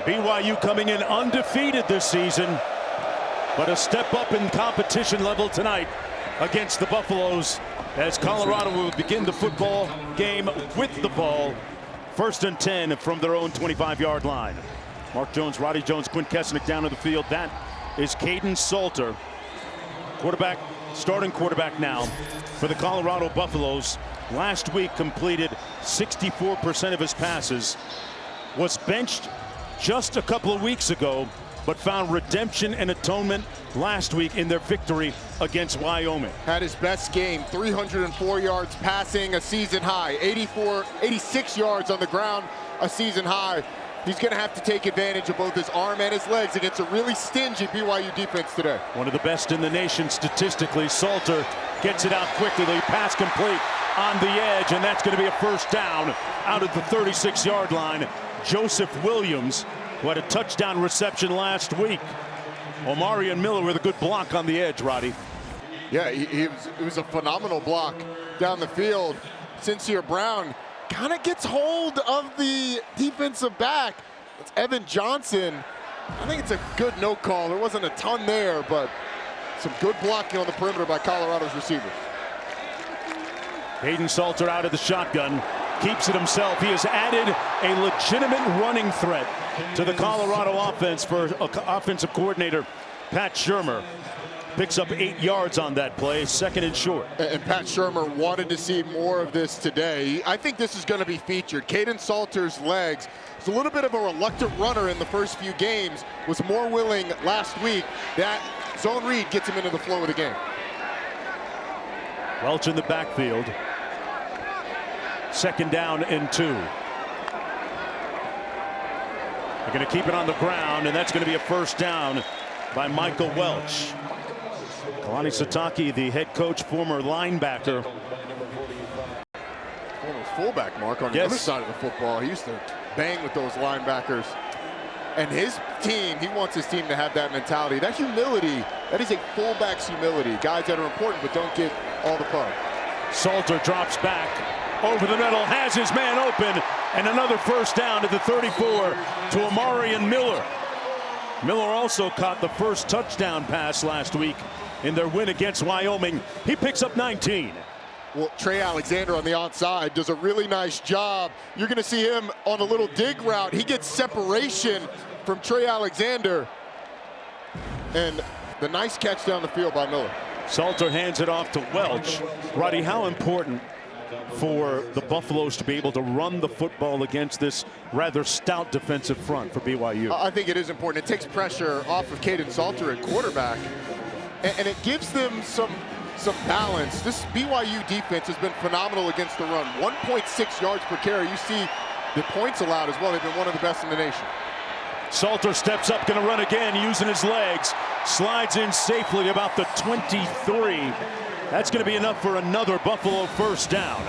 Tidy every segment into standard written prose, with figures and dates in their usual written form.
BYU coming in undefeated this season, but a step up in competition level tonight against the Buffaloes as Colorado will begin the football game with the ball. 1st and 10 from their own 25-yard line. Mark Jones, Roddy Jones, Quint Kesnick down to the field. That is Caden Salter, quarterback, starting quarterback now for the Colorado Buffaloes. Last week completed 64% of his passes, was benched just a couple of weeks ago, but found redemption and atonement last week in their victory against Wyoming. Had his best game, 304 yards passing, a season high, 86 yards on the ground, a season high. He's going to have to take advantage of both his arm and his legs against a really stingy BYU defense today. One of the best in the nation statistically. Salter gets it out quickly. The pass complete on the edge, and that's going to be a first down out at the 36-yard line. Joseph Williams, who had a touchdown reception last week. Omari and Miller with a good block on the edge, Roddy. Yeah, it was a phenomenal block down the field. Sincere Brown kind of gets hold of the defensive back. It's Evan Johnson. I think it's a good no call. There wasn't a ton there, but some good blocking on the perimeter by Colorado's receivers. Caden Salter out of the shotgun, keeps it himself. He has added a legitimate running threat to the Colorado offense for offensive coordinator Pat Shurmur. Picks up 8 yards on that play, 2nd and short. And Pat Shurmur wanted to see more of this today. I think this is going to be featured. Caden Salter's legs. He's a little bit of a reluctant runner in the first few games. Was more willing last week. That zone read gets him into the flow of the game. Welch in the backfield. 2nd down and 2. They're going to keep it on the ground, and that's going to be a first down by Michael Welch. Kalani Sitake, the head coach, former linebacker. Former fullback, Mark, on the other side of the football. He used to bang with those linebackers. And his team, he wants his team to have that mentality. That humility, that is a fullback's humility. Guys that are important but don't get all the pub. Salter drops back over the middle, has his man open, and another first down to the 34 to Omari and Miller. Miller also caught the first touchdown pass last week in their win against Wyoming. He picks up 19. Well, Trey Alexander on the outside does a really nice job. You're going to see him on a little dig route. He gets separation from Trey Alexander. And the nice catch down the field by Miller. Salter hands it off to Welch. Roddy, how important for the Buffaloes to be able to run the football against this rather stout defensive front for BYU? I think it is important. It takes pressure off of Caden Salter at quarterback, and it gives them some balance. This BYU defense has been phenomenal against the run. 1.6 yards per carry. You see the points allowed as well. They've been one of the best in the nation. Salter steps up, going to run again using his legs. Slides in safely about the 23. That's going to be enough for another Buffalo first down.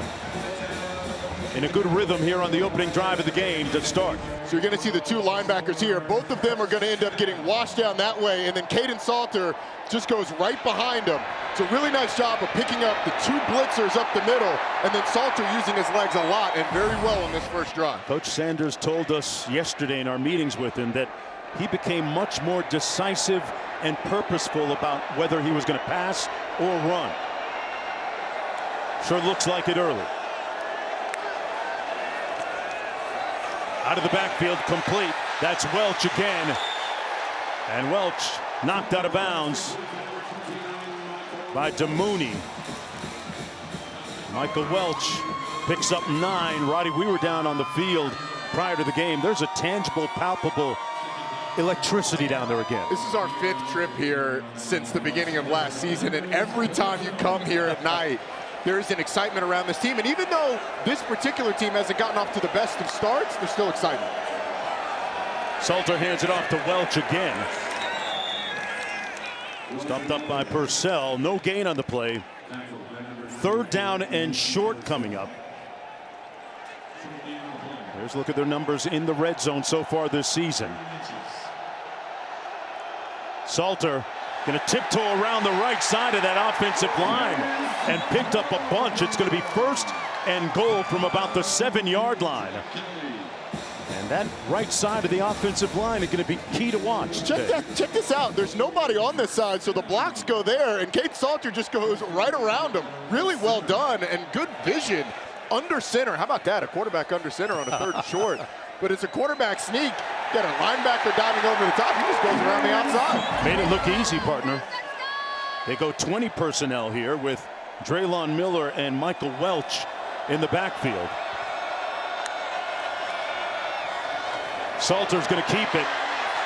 In a good rhythm here on the opening drive of the game to start. So you're going to see the two linebackers here. Both of them are going to end up getting washed down that way, and then Caden Salter just goes right behind him. It's a really nice job of picking up the two blitzers up the middle, and then Salter using his legs a lot and very well in this first drive. Coach Sanders told us yesterday in our meetings with him that he became much more decisive and purposeful about whether he was going to pass or run. Sure looks like it early. Out of the backfield, complete. That's Welch again. And Welch knocked out of bounds by DeMooney. Michael Welch picks up 9. Roddy, we were down on the field prior to the game. There's a tangible, palpable electricity down there again. This is our 5th trip here since the beginning of last season, and every time you come here at night, there's an excitement around this team. And even though this particular team hasn't gotten off to the best of starts, there's still excitement. Salter hands it off to Welch again. Stuffed up by Purcell. No gain on the play. 3rd down and short coming up. Here's a look at their numbers in the red zone so far this season. Salter going to tiptoe around the right side of that offensive line and picked up a bunch. It's going to be 1st and goal from about the 7-yard line. And That right side of the offensive line is going to be key to watch. Check this out. There's nobody on this side, so the blocks go there, and Kate Salter just goes right around him. Really well done and good vision under center. How about that? A quarterback under center on a 3rd and short. But it's a quarterback sneak. Got a linebacker diving over the top. He just goes around the outside. Made it look easy, partner. They go 20 personnel here with Draylon Miller and Michael Welch in the backfield. Salter's going to keep it.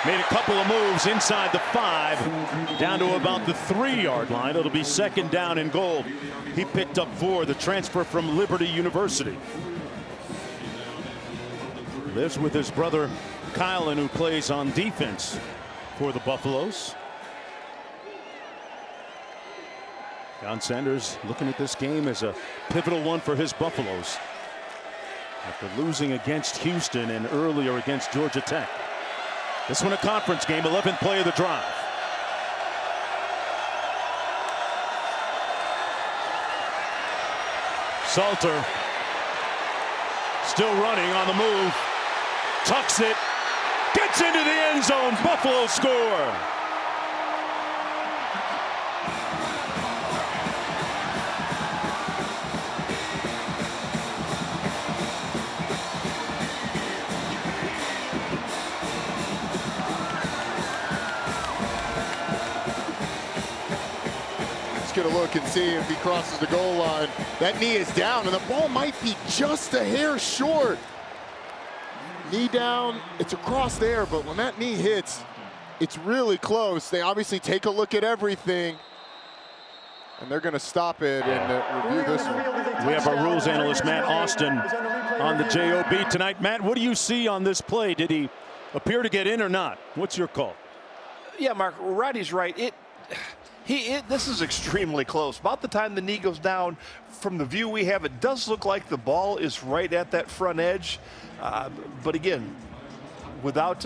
Made a couple of moves inside the 5, down to about the 3-yard line. It'll be 2nd down and goal. He picked up 4, the transfer from Liberty University. Lives with his brother Kylan, who plays on defense for the Buffaloes. Deion Sanders looking at this game as a pivotal one for his Buffaloes, after losing against Houston and earlier against Georgia Tech. This one a conference game, 11th play of the drive. Salter still running on the move. Tucks it. Gets into the end zone. Buffalo score. Get a look and see if he crosses the goal line. That knee is down, and the ball might be just a hair short. Knee down, it's across there, but when that knee hits, it's really close. They obviously take a look at everything, and they're going to stop it and review this one. We have our rules analyst, Matt Austin, on the JOB tonight. Matt, what do you see on this play? Did he appear to get in or not? What's your call? Yeah, Mark, Roddy's right. This is extremely close. About the time the knee goes down, from the view we have, it does look like the ball is right at that front edge. But again, without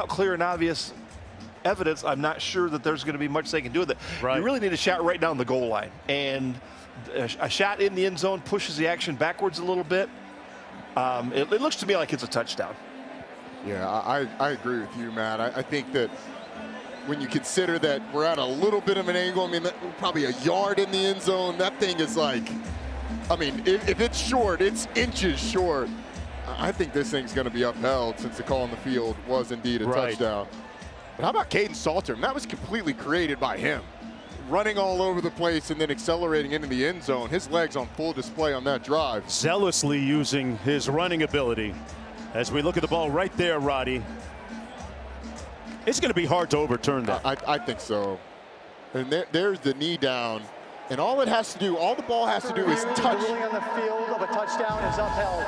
clear and obvious evidence, I'm not sure that there's going to be much they can do with it. Right. You really need a shot right down the goal line. And a shot in the end zone pushes the action backwards a little bit. It looks to me like it's a touchdown. Yeah, I agree with you, Matt. I think that when you consider that we're at a little bit of an angle, I mean, probably a yard in the end zone, that thing is like, I mean, if it's short, it's inches short. I think this thing's going to be upheld since the call on the field was indeed a touchdown. But how about Caden Salter? That was completely created by him. Running all over the place and then accelerating into the end zone. His legs on full display on that drive. Zealously using his running ability. As we look at the ball right there, Roddy, it's going to be hard to overturn that. I think so. And there's the knee down. And all it has to do, all the ball has to do is touch. The ruling on the field of a touchdown is upheld.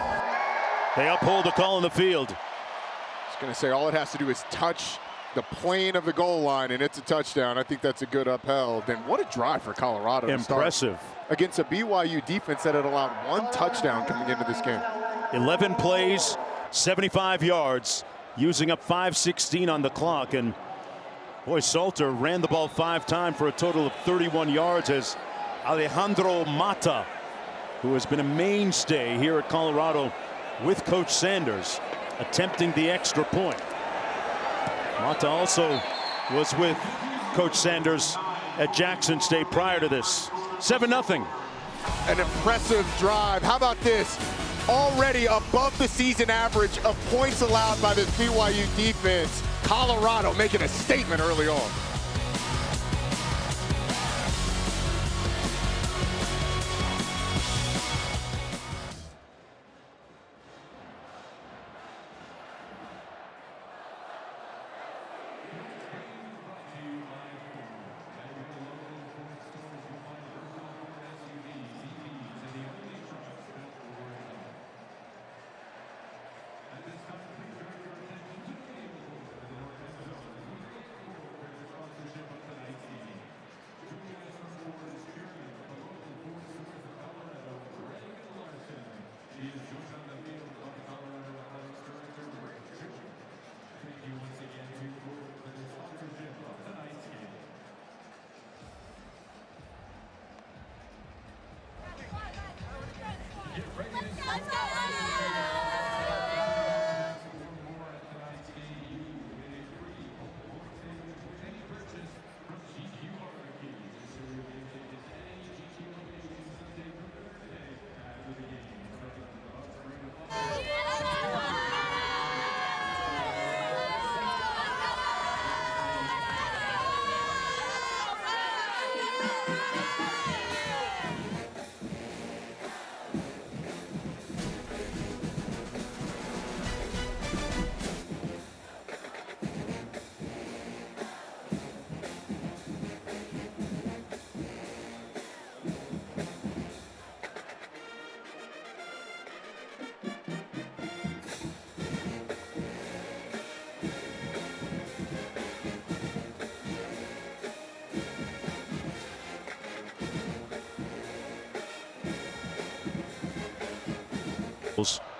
They uphold the call on the field. I was going to say, all it has to do is touch the plane of the goal line, and it's a touchdown. I think that's a good upheld. And what a drive for Colorado. Impressive. Against a BYU defense that had allowed 1 touchdown coming into this game. 11 plays, 75 yards, using up 5:16 on the clock. And boy, Salter ran the ball 5 times for a total of 31 yards as Alejandro Mata, who has been a mainstay here at Colorado with Coach Sanders, attempting the extra point. Mata also was with Coach Sanders at Jackson State prior to this. 7-0. An impressive drive. How about this? Already above the season average of points allowed by this BYU defense. Colorado making a statement early on.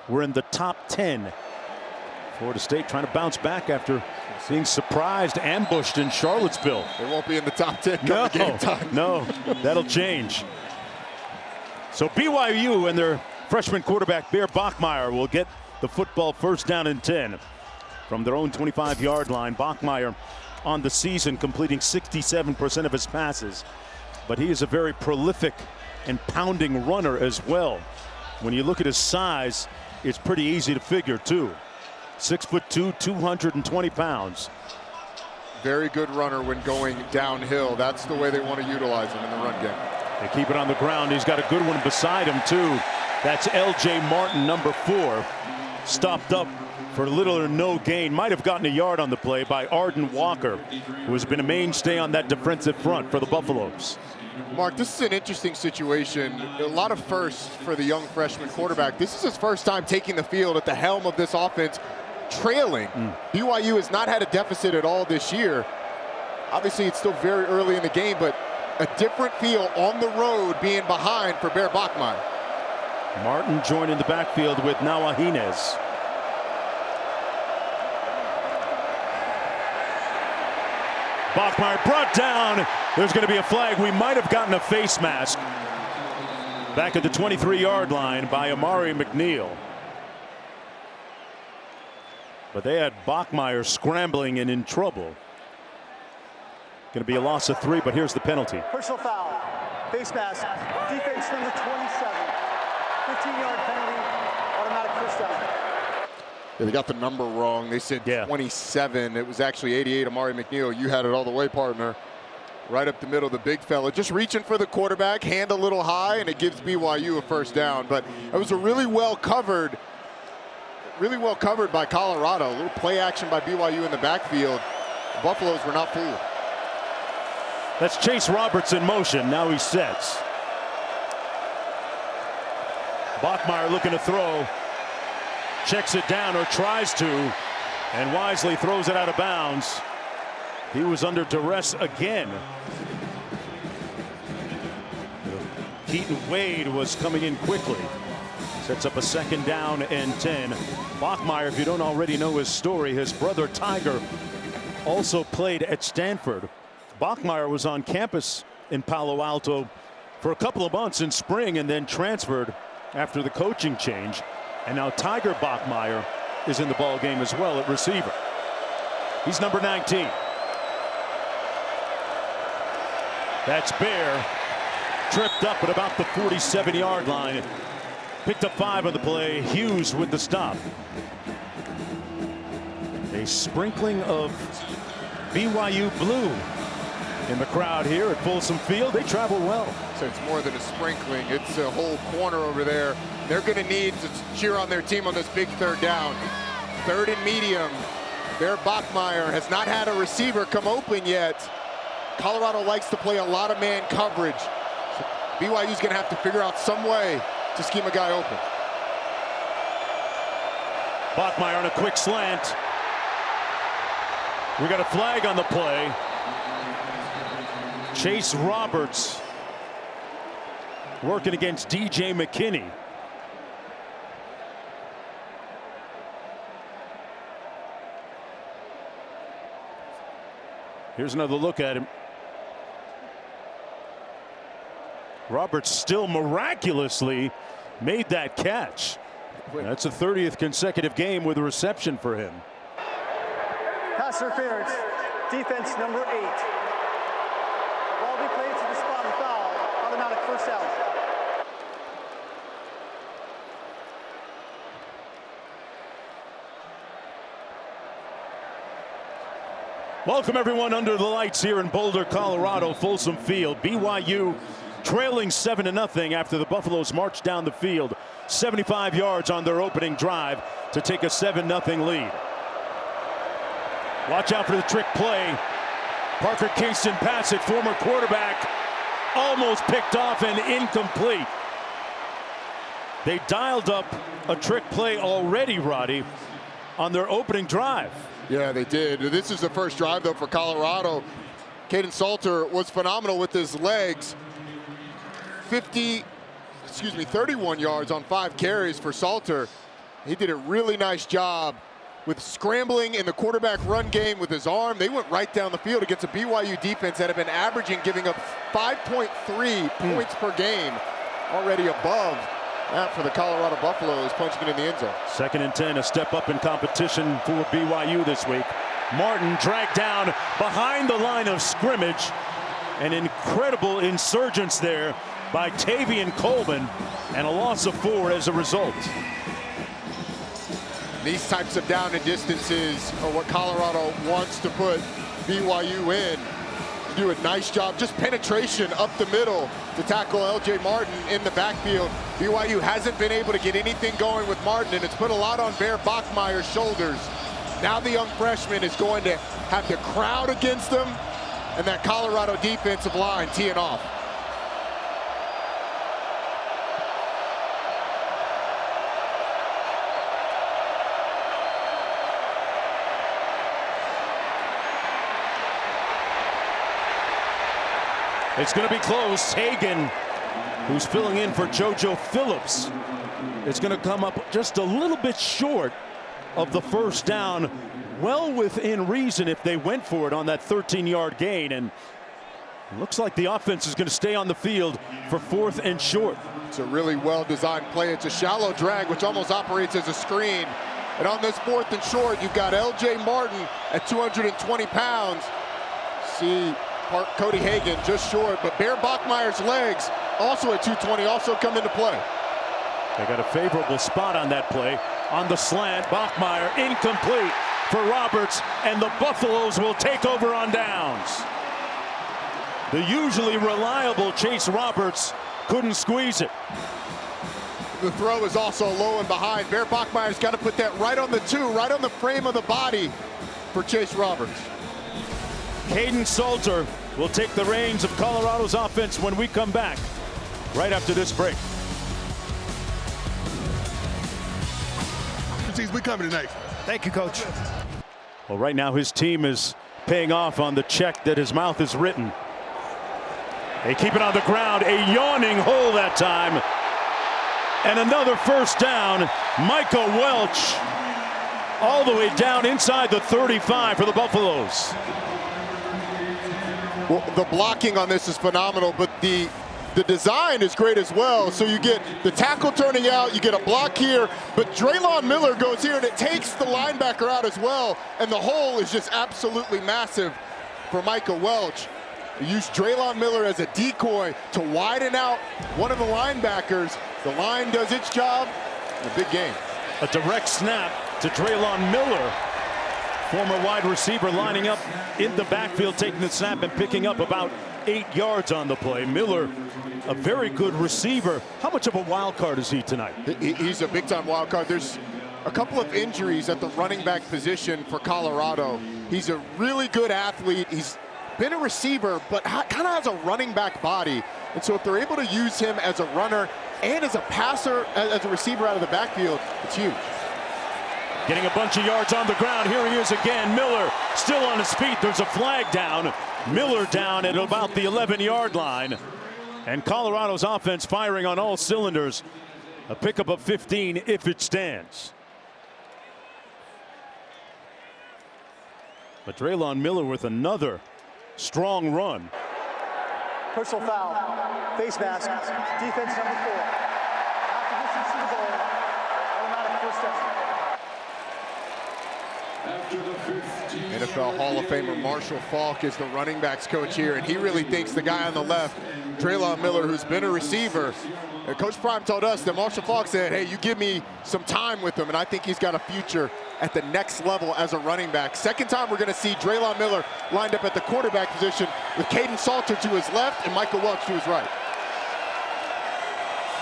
We're in the top 10. Florida State trying to bounce back after being surprised, ambushed in Charlottesville. They won't be in the top 10 come No, game time. no, that'll change. So BYU and their freshman quarterback Bear Bachmeier will get the football first down and 10 from their own 25-yard line. Bachmeier on the season completing 67% of his passes, but he is a very prolific and pounding runner as well. When you look at his size, it's pretty easy to figure too. 6'2", 220 pounds. Very good runner when going downhill. That's the way they want to utilize him in the run game. They keep it on the ground. He's got a good one beside him too. That's L.J. Martin, number 4, stopped up for little or no gain. Might have gotten a yard on the play by Arden Walker, who has been a mainstay on that defensive front for the Buffaloes. Mark, this is an interesting situation. A lot of firsts for the young freshman quarterback. This is his first time taking the field at the helm of this offense, trailing. BYU has not had a deficit at all this year. Obviously, it's still very early in the game, but a different feel on the road being behind for Bear Bachmeier. Martin joining the backfield with Nawahines. Bachmeier brought down. There's going to be a flag. We might have gotten a face mask back at the 23-yard line by Amari McNeil. But they had Bachmeier scrambling and in trouble. Going to be a loss of 3, but here's the penalty. Personal foul. Face mask. Defense number 27. 15-yard penalty. Automatic first down. Yeah, they got the number wrong. They said 27. It was actually 88. Amari McNeil, you had it all the way, partner. Right up the middle, the big fella. Just reaching for the quarterback, hand a little high, and it gives BYU a first down. But it was a really well covered by Colorado. A little play action by BYU in the backfield. The Buffaloes were not fooled. That's Chase Roberts in motion. Now he sets. Bachmeier looking to throw. Checks it down, or tries to, and wisely throws it out of bounds. He was under duress again. Keaton Wade was coming in quickly. Sets up a second down and 10. Bachmeier, if you don't already know his story, his brother Tiger also played at Stanford. Bachmeier was on campus in Palo Alto for a couple of months in spring and then transferred after the coaching change. And now Tiger Bachmeier is in the ball game as well at receiver. He's number 19. That's Bear, tripped up at about the 47-yard line. Picked up 5 on the play. Hughes with the stop. A sprinkling of BYU blue in the crowd here at Folsom Field. They travel well. So it's more than a sprinkling. It's a whole corner over there. They're going to need to cheer on their team on this big third down. Third and medium. Bear Bachmeier has not had a receiver come open yet. Colorado likes to play a lot of man coverage. So BYU's going to have to figure out some way to scheme a guy open. Bachmeier on a quick slant. We got a flag on the play. Chase Roberts working against DJ McKinney. Here's another look at him. Roberts still miraculously made that catch. That's a 30th consecutive game with a reception for him. Pass interference. Defense number 8. Ball be played to the spot of foul. Automatic first down. Welcome everyone under the lights here in Boulder, Colorado, Folsom Field. BYU trailing 7-0 after the Buffaloes marched down the field 75 yards on their opening drive to take a 7-0 lead. Watch out for the trick play. Parker Kingston pass it, former quarterback, almost picked off and incomplete. They dialed up a trick play already, Roddy, on their opening drive. Yeah, they did. This is the first drive, though, for Colorado. Caden Salter was phenomenal with his legs. 31 yards on 5 carries for Salter. He did a really nice job with scrambling in the quarterback run game with his arm. They went right down the field against a BYU defense that had been averaging giving up 5.3 points per game, already above that for the Colorado Buffaloes, punching it in the end zone. 2nd and 10, a step up in competition for BYU this week. Martin dragged down behind the line of scrimmage. An incredible insurgence there by Tavian Coleman, and a loss of 4 as a result. These types of down and distances are what Colorado wants to put BYU in. Do a nice job, just penetration up the middle to tackle LJ Martin in the backfield. BYU hasn't been able to get anything going with Martin, and it's put a lot on Bear Bachmeier's shoulders. Now the young freshman is going to have the crowd against him, and that Colorado defensive line teeing off. It's going to be close. Hagan, who's filling in for JoJo Phillips, is going to come up just a little bit short of the first down. Well within reason if they went for it on that 13-yard gain. And it looks like the offense is going to stay on the field for 4th and short. It's a really well-designed play. It's a shallow drag, which almost operates as a screen. And on this 4th and short, you've got LJ Martin at 220 pounds. See Cody Hagan just short, but Bear Bachmeier's legs also at 220 also come into play. They got a favorable spot on that play. On the slant, Bachmeier incomplete for Roberts, and the Buffaloes will take over on downs. The usually reliable Chase Roberts couldn't squeeze it. The throw is also low and behind. Bear Bachmeier's got to put that right on the 2, right on the frame of the body for Chase Roberts. Caden Salter will take the reins of Colorado's offense when we come back right after this break. We coming tonight. Thank you, Coach. Well, right now his team is paying off on the check that his mouth has written. They keep it on the ground, a yawning hole that time. And another first down. Micah Welch all the way down inside the 35 for the Buffaloes. Well, the blocking on this is phenomenal, but the design is great as well. So you get the tackle turning out, you get a block here, but Draylon Miller goes here and it takes the linebacker out as well. And the hole is just absolutely massive for Micah Welch. You use Draylon Miller as a decoy to widen out one of the linebackers. The line does its job. A big game. A direct snap to Draylon Miller. Former wide receiver lining up in the backfield, taking the snap and picking up about 8 yards on the play. Miller, a very good receiver. How much of a wild card is he tonight? He's a big-time wild card. There's a couple of injuries at the running back position for Colorado. He's a really good athlete. He's been a receiver, but kind of has a running back body. And so if they're able to use him as a runner and as a passer, as a receiver out of the backfield, it's huge. Getting a bunch of yards on the ground. Here he is again. Miller still on his feet. There's a flag down. Miller down at about the 11-yard line. And Colorado's offense firing on all cylinders. A pickup of 15 if it stands. But Draylon Miller with another strong run. Personal foul, face mask, defense number 4. After distance to the goal, automatic first down. NFL Hall of Famer Marshall Faulk is the running backs coach here, and he really thinks the guy on the left, Draylon Miller, who's been a receiver. And Coach Prime told us that Marshall Faulk said, hey, you give me some time with him, and I think he's got a future at the next level as a running back. Second time we're going to see Draylon Miller lined up at the quarterback position with Caden Salter to his left and Michael Welch to his right.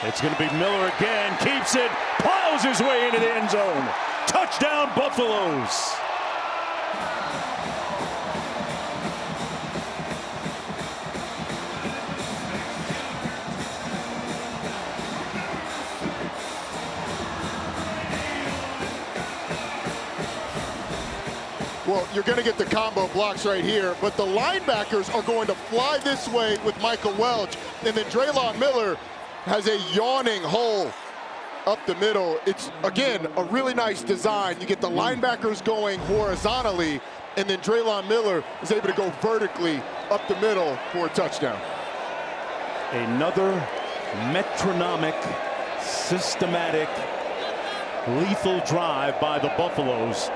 It's going to be Miller again, keeps it, plows his way into the end zone. Touchdown, Buffaloes. Well, you're going to get the combo blocks right here, but the linebackers are going to fly this way with Michael Welch, and then Draylon Miller has a yawning hole up the middle. It's, again, a really nice design. You get the linebackers going horizontally, and then Draylon Miller is able to go vertically up the middle for a touchdown. Another metronomic, systematic, lethal drive by the Buffaloes.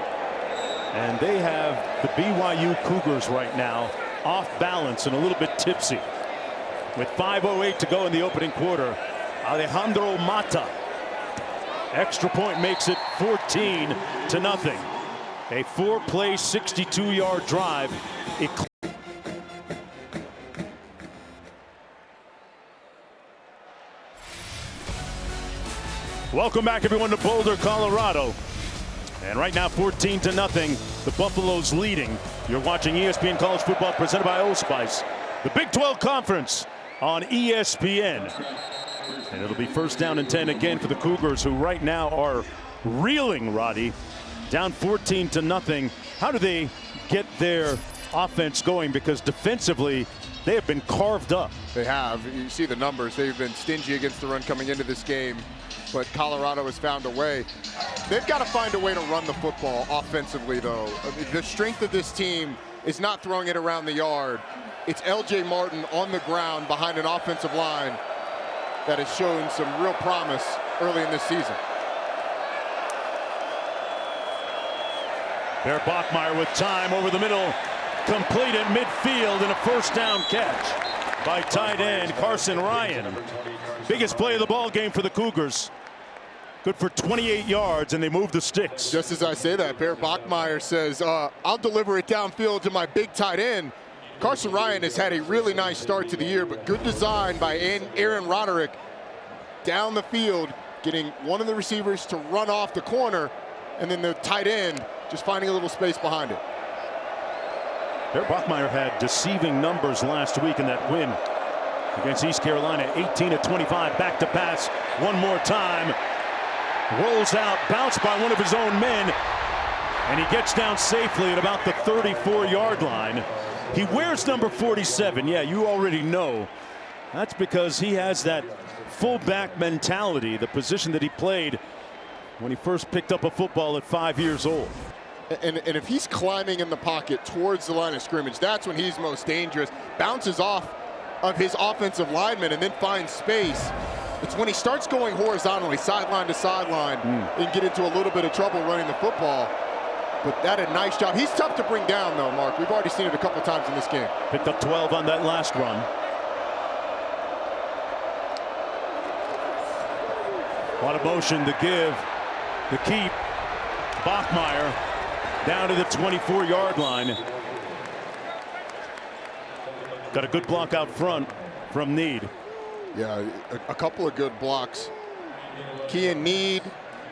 And they have the BYU Cougars right now off balance and a little bit tipsy. With 5:08 to go in the opening quarter, Alejandro Mata. Extra point makes it 14-0. A 4-play, 62-yard drive. Welcome back, everyone, to Boulder, Colorado. And right now, 14-0. The Buffaloes leading. You're watching ESPN College Football presented by Old Spice. The Big 12 Conference on ESPN. And it'll be first down and 10 again for the Cougars, who right now are reeling, Roddy. Down 14-0. How do they get their offense going? Because defensively, they have been carved up. They have. You see the numbers. They've been stingy against the run coming into this game, but Colorado has found a way. They've got to find a way to run the football offensively, though. I mean, the strength of this team is not throwing it around the yard. It's L.J. Martin on the ground behind an offensive line that has shown some real promise early in this season. Bear Bachmeier with time over the middle. Complete at midfield and a first down catch by tight end Carson Ryan. Biggest play of the ball game for the Cougars. Good for 28 yards, and they move the sticks. Just as I say that, Bear Bachmeier says, I'll deliver it downfield to my big tight end. Carson Ryan has had a really nice start to the year, but good design by Aaron Roderick down the field, getting one of the receivers to run off the corner, and then the tight end just finding a little space behind it. Bear Bachmeier had deceiving numbers last week in that win against East Carolina. 18 of 25, back to pass one more time. Rolls out, bounced by one of his own men, and he gets down safely at about the 34-yard line. He wears number 47. Yeah, you already know. That's because he has that fullback mentality, the position that he played when he first picked up a football at 5 years old. And if he's climbing in the pocket towards the line of scrimmage, that's when he's most dangerous. Bounces off of his offensive lineman and then finds space. It's when he starts going horizontally, sideline to sideline, and get into a little bit of trouble running the football. But that a nice job. He's tough to bring down, though, Mark. We've already seen it a couple times in this game. Picked up 12 on that last run. A lot of motion to give. The keep. Bachmeier down to the 24-yard line. Got a good block out front from Need. Yeah, a couple of good blocks. Kean Need,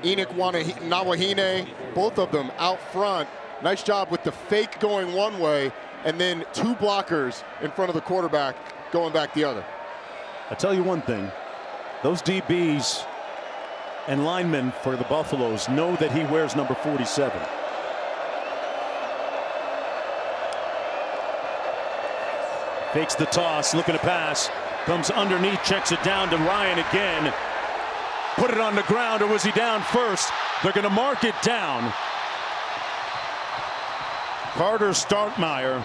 Enoch Nawahine, both of them out front. Nice job with the fake going one way, and then two blockers in front of the quarterback going back the other. I'll tell you one thing. Those DBs and linemen for the Buffaloes know that he wears number 47. Fakes the toss, looking to pass. Comes underneath, checks it down to Ryan again. Put it on the ground, or was he down first? They're going to mark it down. Carter Starkmeyer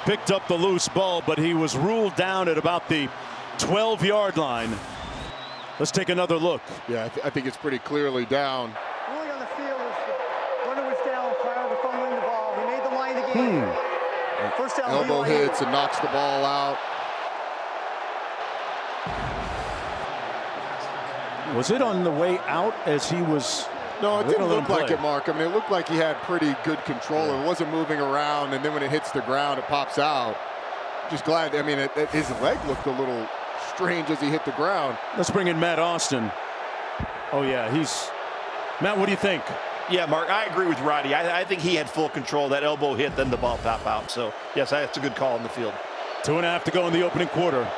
picked up the loose ball, but he was ruled down at about the 12-yard line. Let's take another look. Yeah, I think it's pretty clearly down. Ruling on the field is the runner was down prior to fumbling the ball. He made the line to gain. First down. Elbow BYU. hits and knocks the ball out. Was it on the way out as he was? No, it didn't look like play. it, Mark. I mean, it looked like he had pretty good control. It wasn't moving around, and then when it hits the ground, it pops out. Just glad, I mean, his leg looked a little strange as he hit the ground. Let's bring in Matt Austin. Oh, yeah, Matt, what do you think? Yeah, Mark, I agree with Roddy. I think he had full control. That elbow hit, then the ball pop out. So, yes, that's a good call in the field. 2.5 to go in the opening quarter.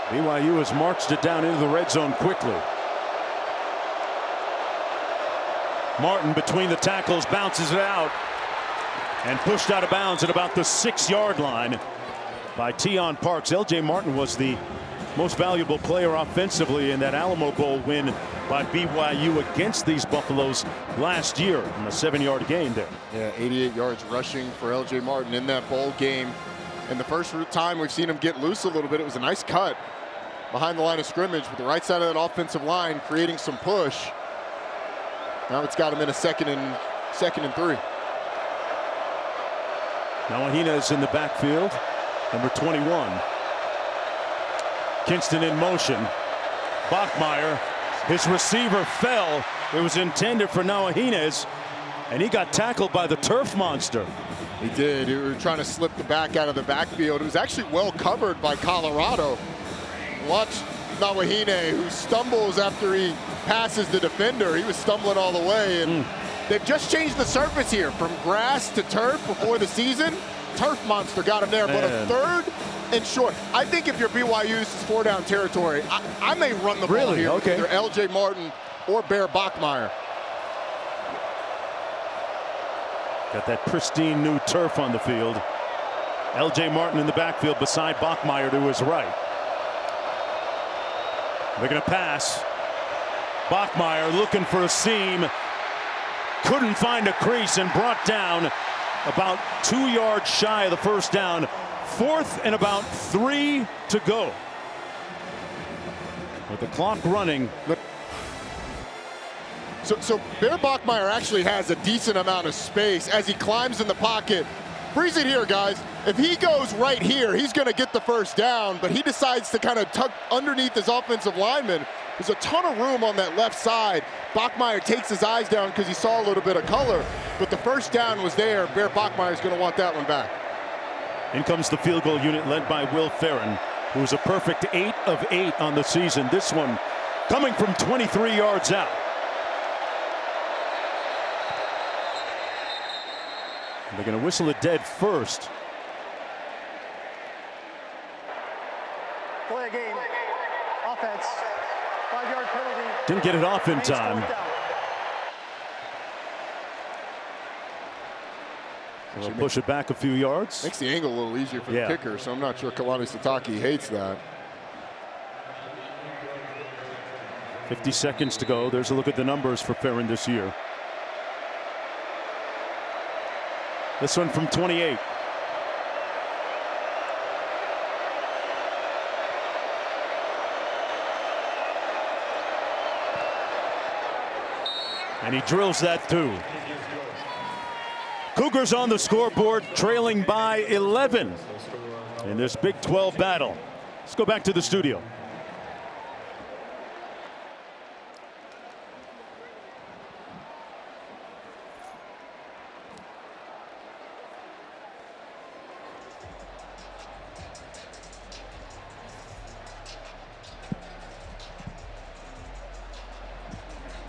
BYU has marched it down into the red zone quickly. Martin between the tackles bounces it out and pushed out of bounds at about the 6-yard line by Tion Parks. L.J. Martin was the most valuable player offensively in that Alamo Bowl win by BYU against these Buffaloes last year in a 7-yard gain there. Yeah, 88 yards rushing for L.J. Martin in that bowl game. And the first time we've seen him get loose a little bit, it was a nice cut behind the line of scrimmage with the right side of that offensive line, creating some push. Now it's got him in a second and 3. Now Ahina's in the backfield, number 21. Kinston in motion. Bachmeier, his receiver fell. It was intended for Noah Hines, and he got tackled by the turf monster. He did. He was trying to slip the back out of the backfield. It was actually well covered by Colorado. Watch Nawahine, who stumbles after he passes the defender. He was stumbling all the way, and they've just changed the surface here from grass to turf before the season. Turf monster got him there, but a 3rd and short. I think if you're BYU, this is 4-down territory. I may run the ball here with either L.J. Martin or Bear Bachmeier. Got that pristine new turf on the field. L.J. Martin in the backfield beside Bachmeier to his right. They're going to pass. Bachmeier looking for a seam. Couldn't find a crease and brought down about 2 yards shy of the first down. 4th and about 3 to go. With the clock running. So Bear Bachmeier actually has a decent amount of space as he climbs in the pocket. Freeze it here, guys. If he goes right here, he's going to get the first down, but he decides to kind of tuck underneath his offensive lineman. There's a ton of room on that left side. Bachmeier takes his eyes down because he saw a little bit of color, but the first down was there. Bear Bachmeier is going to want that one back. In comes the field goal unit led by Will Farron, who's a perfect 8 of 8 on the season. This one coming from 23 yards out. They're going to whistle it dead first. Play a game. Offense. 5-yard penalty. Didn't get it off in time. They'll push it back a few yards. Makes the angle a little easier for the kicker, so I'm not sure Kalani Sitake hates that. 50 seconds to go. There's a look at the numbers for Farron this year. This one from 28. And he drills that too. Cougars on the scoreboard, trailing by 11 in this Big 12 battle. Let's go back to the studio.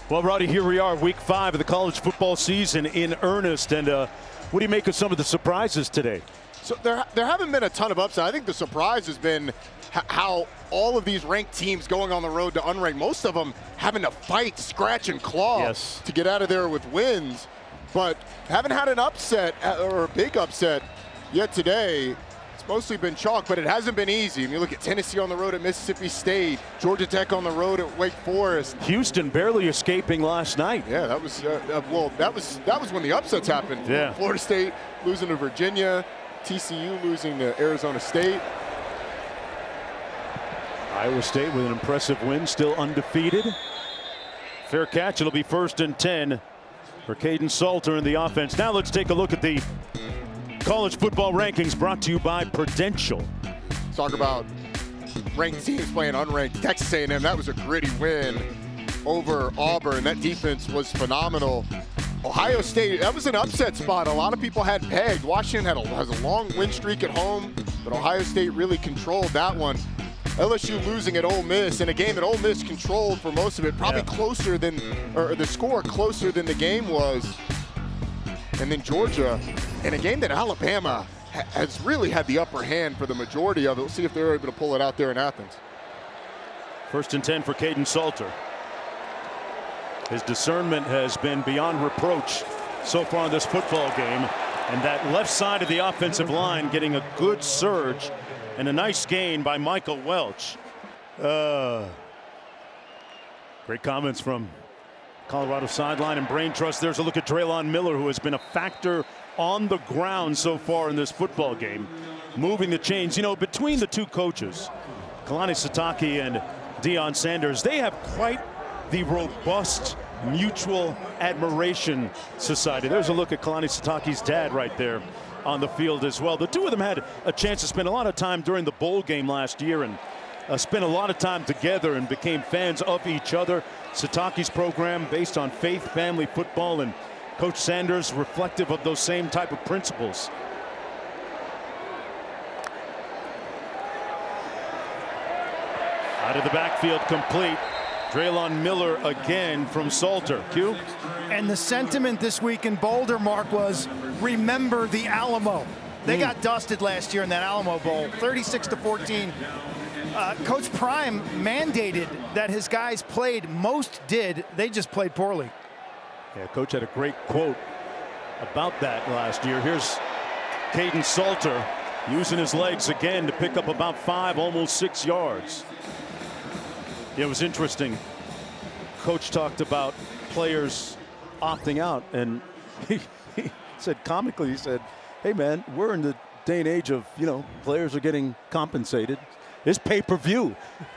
Well, Roddy, here we are, week 5 of the college football season in earnest. And what do you make of some of the surprises today? So there haven't been a ton of upside. I think the surprise has been how all of these ranked teams going on the road to unranked, most of them having to fight, scratch, and claw to get out of there with wins. But haven't had an upset or a big upset yet today. It's mostly been chalk, but it hasn't been easy. I mean, you look at Tennessee on the road at Mississippi State, Georgia Tech on the road at Wake Forest. Houston barely escaping last night. Yeah, that was well, that was when the upsets happened. Yeah. Florida State losing to Virginia, TCU losing to Arizona State. Iowa State with an impressive win, still undefeated. Fair catch. It'll be 1st and 10 for Caden Salter in the offense. Now let's take a look at the college football rankings brought to you by Prudential. Talk about ranked teams playing unranked. Texas A&M, that was a gritty win over Auburn. That defense was phenomenal. Ohio State, that was an upset spot. A lot of people had pegged. Washington has a long win streak at home, but Ohio State really controlled that one. LSU losing at Ole Miss in a game that Ole Miss controlled for most of it, probably closer than, or the score closer than the game was. And then Georgia in a game that Alabama has really had the upper hand for the majority of it. We'll see if they're able to pull it out there in Athens. 1st and 10 for Caden Salter. His discernment has been beyond reproach so far in this football game. And that left side of the offensive line getting a good surge and a nice gain by Michael Welch. Great comments from Colorado sideline and brain trust. There's a look at Draylon Miller, who has been a factor on the ground so far in this football game, moving the chains. You know, between the two coaches, Kalani Sitake and Deion Sanders, they have quite the robust mutual admiration society. There's a look at Kalani Sitake's dad right there on the field as well. The two of them had a chance to spend a lot of time during the bowl game last year and spent a lot of time together and became fans of each other. Sitake's program based on faith, family football, and Coach Sanders reflective of those same type of principles. Out of the backfield, complete. Draylon Miller again from Salter. Q. And the sentiment this week in Boulder, Mark, was remember the Alamo. They got dusted last year in that Alamo Bowl, 36-14. Coach Prime mandated that his guys played. Most did. They just played poorly. Yeah, Coach had a great quote about that last year. Here's Caden Salter using his legs again to pick up about 5, almost 6 yards. It was interesting. Coach talked about players opting out, and he said comically, he said, hey man, we're in the day and age of, you know, players are getting compensated. It's pay-per-view.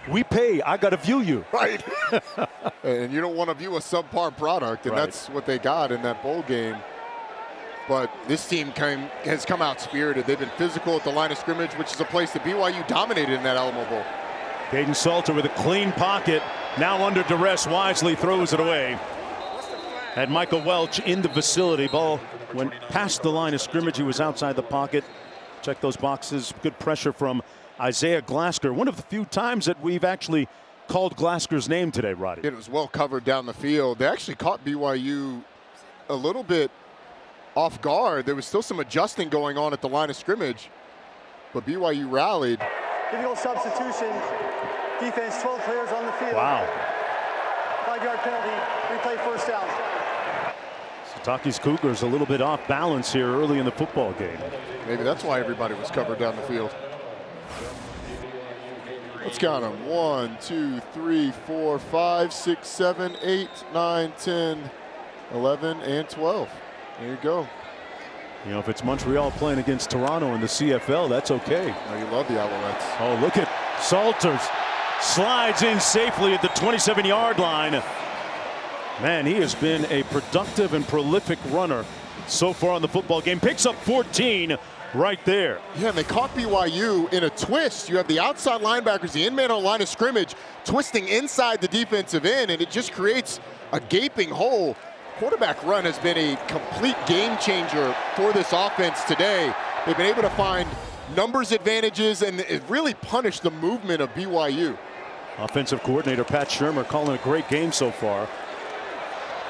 We pay. I got to view you. Right. And you don't want to view a subpar product, and that's what they got in that bowl game. But this team has come out spirited. They've been physical at the line of scrimmage, which is a place that BYU dominated in that Alamo Bowl. Caden Salter with a clean pocket. Now under duress, wisely throws it away. Had Michael Welch in the vicinity. Ball went past the line of scrimmage. He was outside the pocket. Check those boxes. Good pressure from Isaiah Glasker. One of the few times that we've actually called Glasker's name today, Roddy. It was well covered down the field. They actually caught BYU a little bit off guard. There was still some adjusting going on at the line of scrimmage, but BYU rallied. Illegal substitution. Defense, 12 players on the field. Wow. 5-yard penalty. Replay first down. Sitake's Cougars a little bit off balance here early in the football game. Maybe that's why everybody was covered down the field. Let's count them. 1, 2, 3, 4, 5, 6, 7, 8, 9, 10, 11, and 12. There you go. You know, if it's Montreal playing against Toronto in the CFL, that's okay. Oh, you love the Alouettes. Oh, look at Salters. Slides in safely at the 27-yard line. Man, he has been a productive and prolific runner so far in the football game. Picks up 14 right there. Yeah, and they caught BYU in a twist. You have the outside linebackers, the in-man on line of scrimmage, twisting inside the defensive end, and it just creates a gaping hole. Quarterback run has been a complete game changer for this offense today. They've been able to find numbers advantages, and it really punished the movement of BYU. Offensive coordinator Pat Shermer calling a great game so far.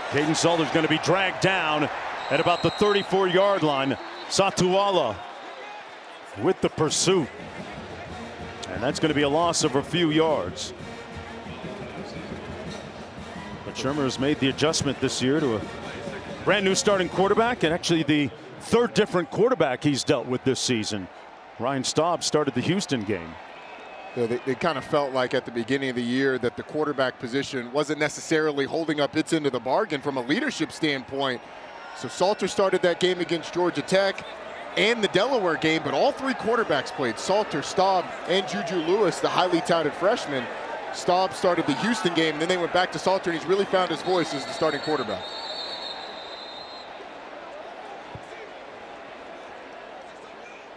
Caden Salter's going to be dragged down at about the 34-yard line. Satuala with the pursuit. And that's going to be a loss of a few yards. But Shermer has made the adjustment this year to a brand new starting quarterback, and actually the third different quarterback he's dealt with this season. Ryan Staub started the Houston game. So they kind of felt like at the beginning of the year that the quarterback position wasn't necessarily holding up its end of the bargain from a leadership standpoint. So Salter started that game against Georgia Tech and the Delaware game, but all three quarterbacks played. Salter, Staub, and Juju Lewis, the highly touted freshman. Staub started the Houston game, and then they went back to Salter, and he's really found his voice as the starting quarterback.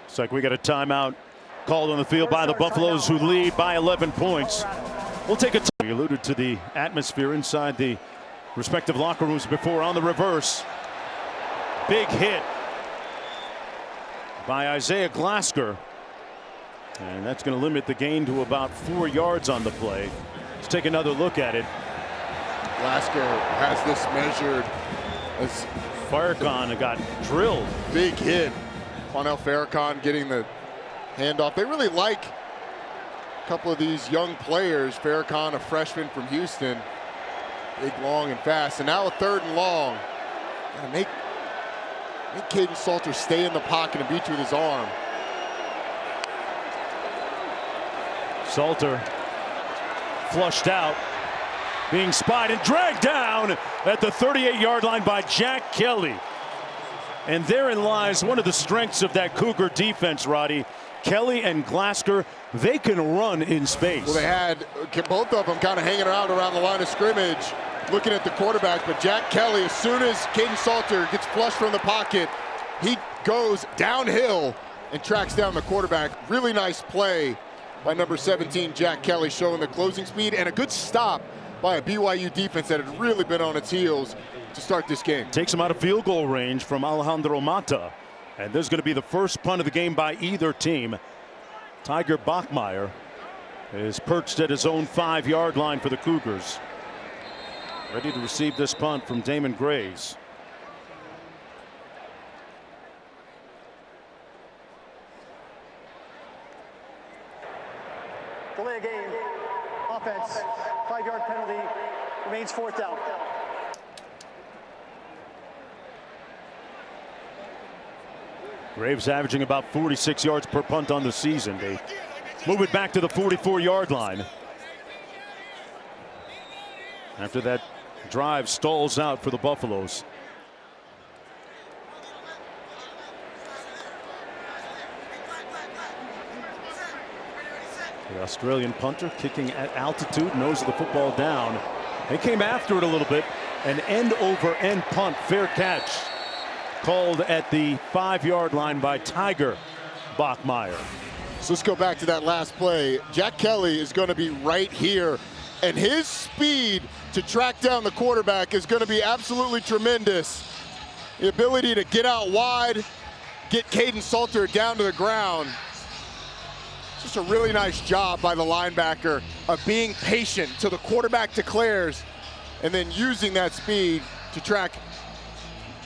It's like we got a timeout called on the field by the Buffaloes, who lead by 11 points. We'll take a time. We alluded to the atmosphere inside the respective locker rooms before. On the reverse. Big hit by Isaiah Glasker. And that's going to limit the gain to about 4 yards on the play. Let's take another look at it. Glasker has this measured as Farrakhan got drilled. big hit. Quanell Farrakhan getting the handoff. They really like a couple of these young players. Farrakhan, a freshman from Houston, big, long, and fast. And now a 3rd and long. Gotta make Caden Salter stay in the pocket and beat you with his arm. Salter flushed out. Being spied and dragged down at the 38-yard line by Jack Kelly. And therein lies one of the strengths of that Cougar defense, Roddy. Kelly and Glasgow, they can run in space. Well, they had both of them kind of hanging around the line of scrimmage, looking at the quarterback. But Jack Kelly, as soon as Caden Salter gets flushed from the pocket, he goes downhill and tracks down the quarterback. Really nice play by number 17, Jack Kelly, showing the closing speed and a good stop by a BYU defense that had really been on its heels to start this game. Takes him out of field goal range from Alejandro Mata. And this is going to be the first punt of the game by either team. Tiger Bachmeier is perched at his own 5-yard line for the Cougars. Ready to receive this punt from Damon Graves. Delay of game. Offense. 5-yard penalty. Remains 4th down. Graves averaging about 46 yards per punt on the season. They move it back to the 44-yard line. After that drive stalls out for the Buffaloes. The Australian punter kicking at altitude, nose of the football down. They came after it a little bit. An end-over-end punt, fair catch, called at the 5-yard line by Tiger Bachmeier. So let's go back to that last play. Jack Kelly is going to be right here, and his speed to track down the quarterback is going to be absolutely tremendous. The ability to get out wide, get Caden Salter down to the ground. Just a really nice job by the linebacker of being patient till the quarterback declares, and then using that speed to track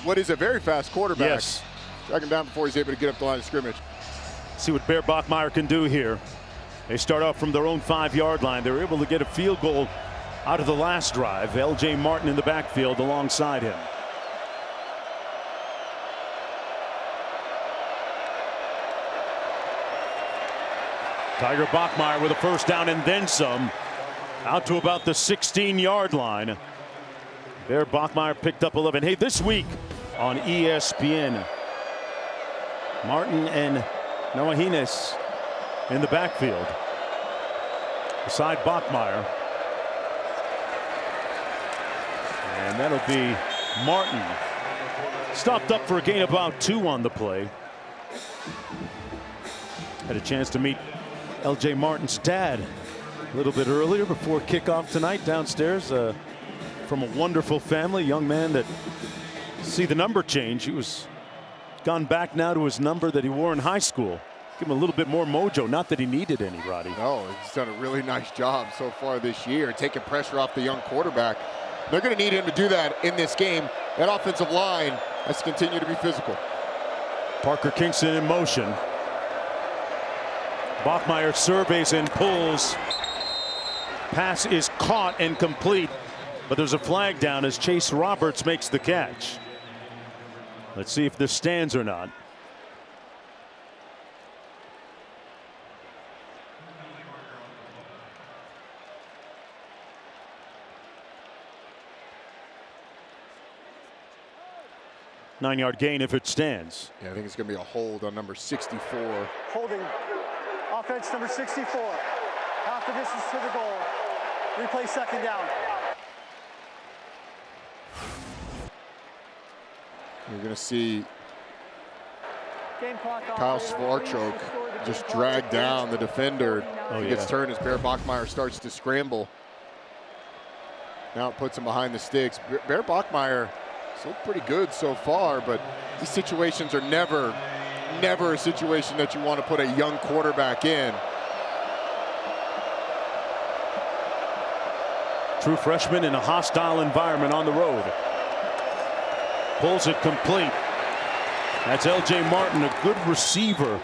what is a very fast quarterback. Yes. Track him down before he's able to get up the line of scrimmage. See what Bear Bachmeier can do here. They start off from their own 5-yard line. They were able to get a field goal out of the last drive. LJ Martin in the backfield alongside him. Tiger Bachmeier with a first down and then some. Out to about the 16-yard line. Bear Bachmeier picked up 11. Hey, this week on ESPN, Martin and Noah Hines in the backfield beside Bachmeier. And that'll be Martin. Stopped up for a gain of about 2 on the play. Had a chance to meet LJ Martin's dad a little bit earlier before kickoff tonight downstairs. From a wonderful family, young man that see the number change. He was gone back now to his number that he wore in high school. Give him a little bit more mojo. Not that he needed any, Roddy. No, he's done a really nice job so far this year, taking pressure off the young quarterback. They're going to need him to do that in this game. That offensive line has to continue to be physical. Parker Kingston in motion. Bachmeier surveys and pulls. Pass is caught and complete, but there's a flag down as Chase Roberts makes the catch. Let's see if this stands or not. Nine-yard gain if it stands. Yeah, I think it's going to be a hold on number 64. Holding. Offense number 64. Half the distance to the goal. Replay 2nd down. You're going to see Game clock off. Kyle Svarchuk just drag down the defender. He gets turned as Bear Bachmeier starts to scramble. Now it puts him behind the sticks. Bear Bachmeier still pretty good so far, but these situations are never a situation that you want to put a young quarterback in. True freshman in a hostile environment on the road. Pulls it complete. That's LJ Martin, a good receiver.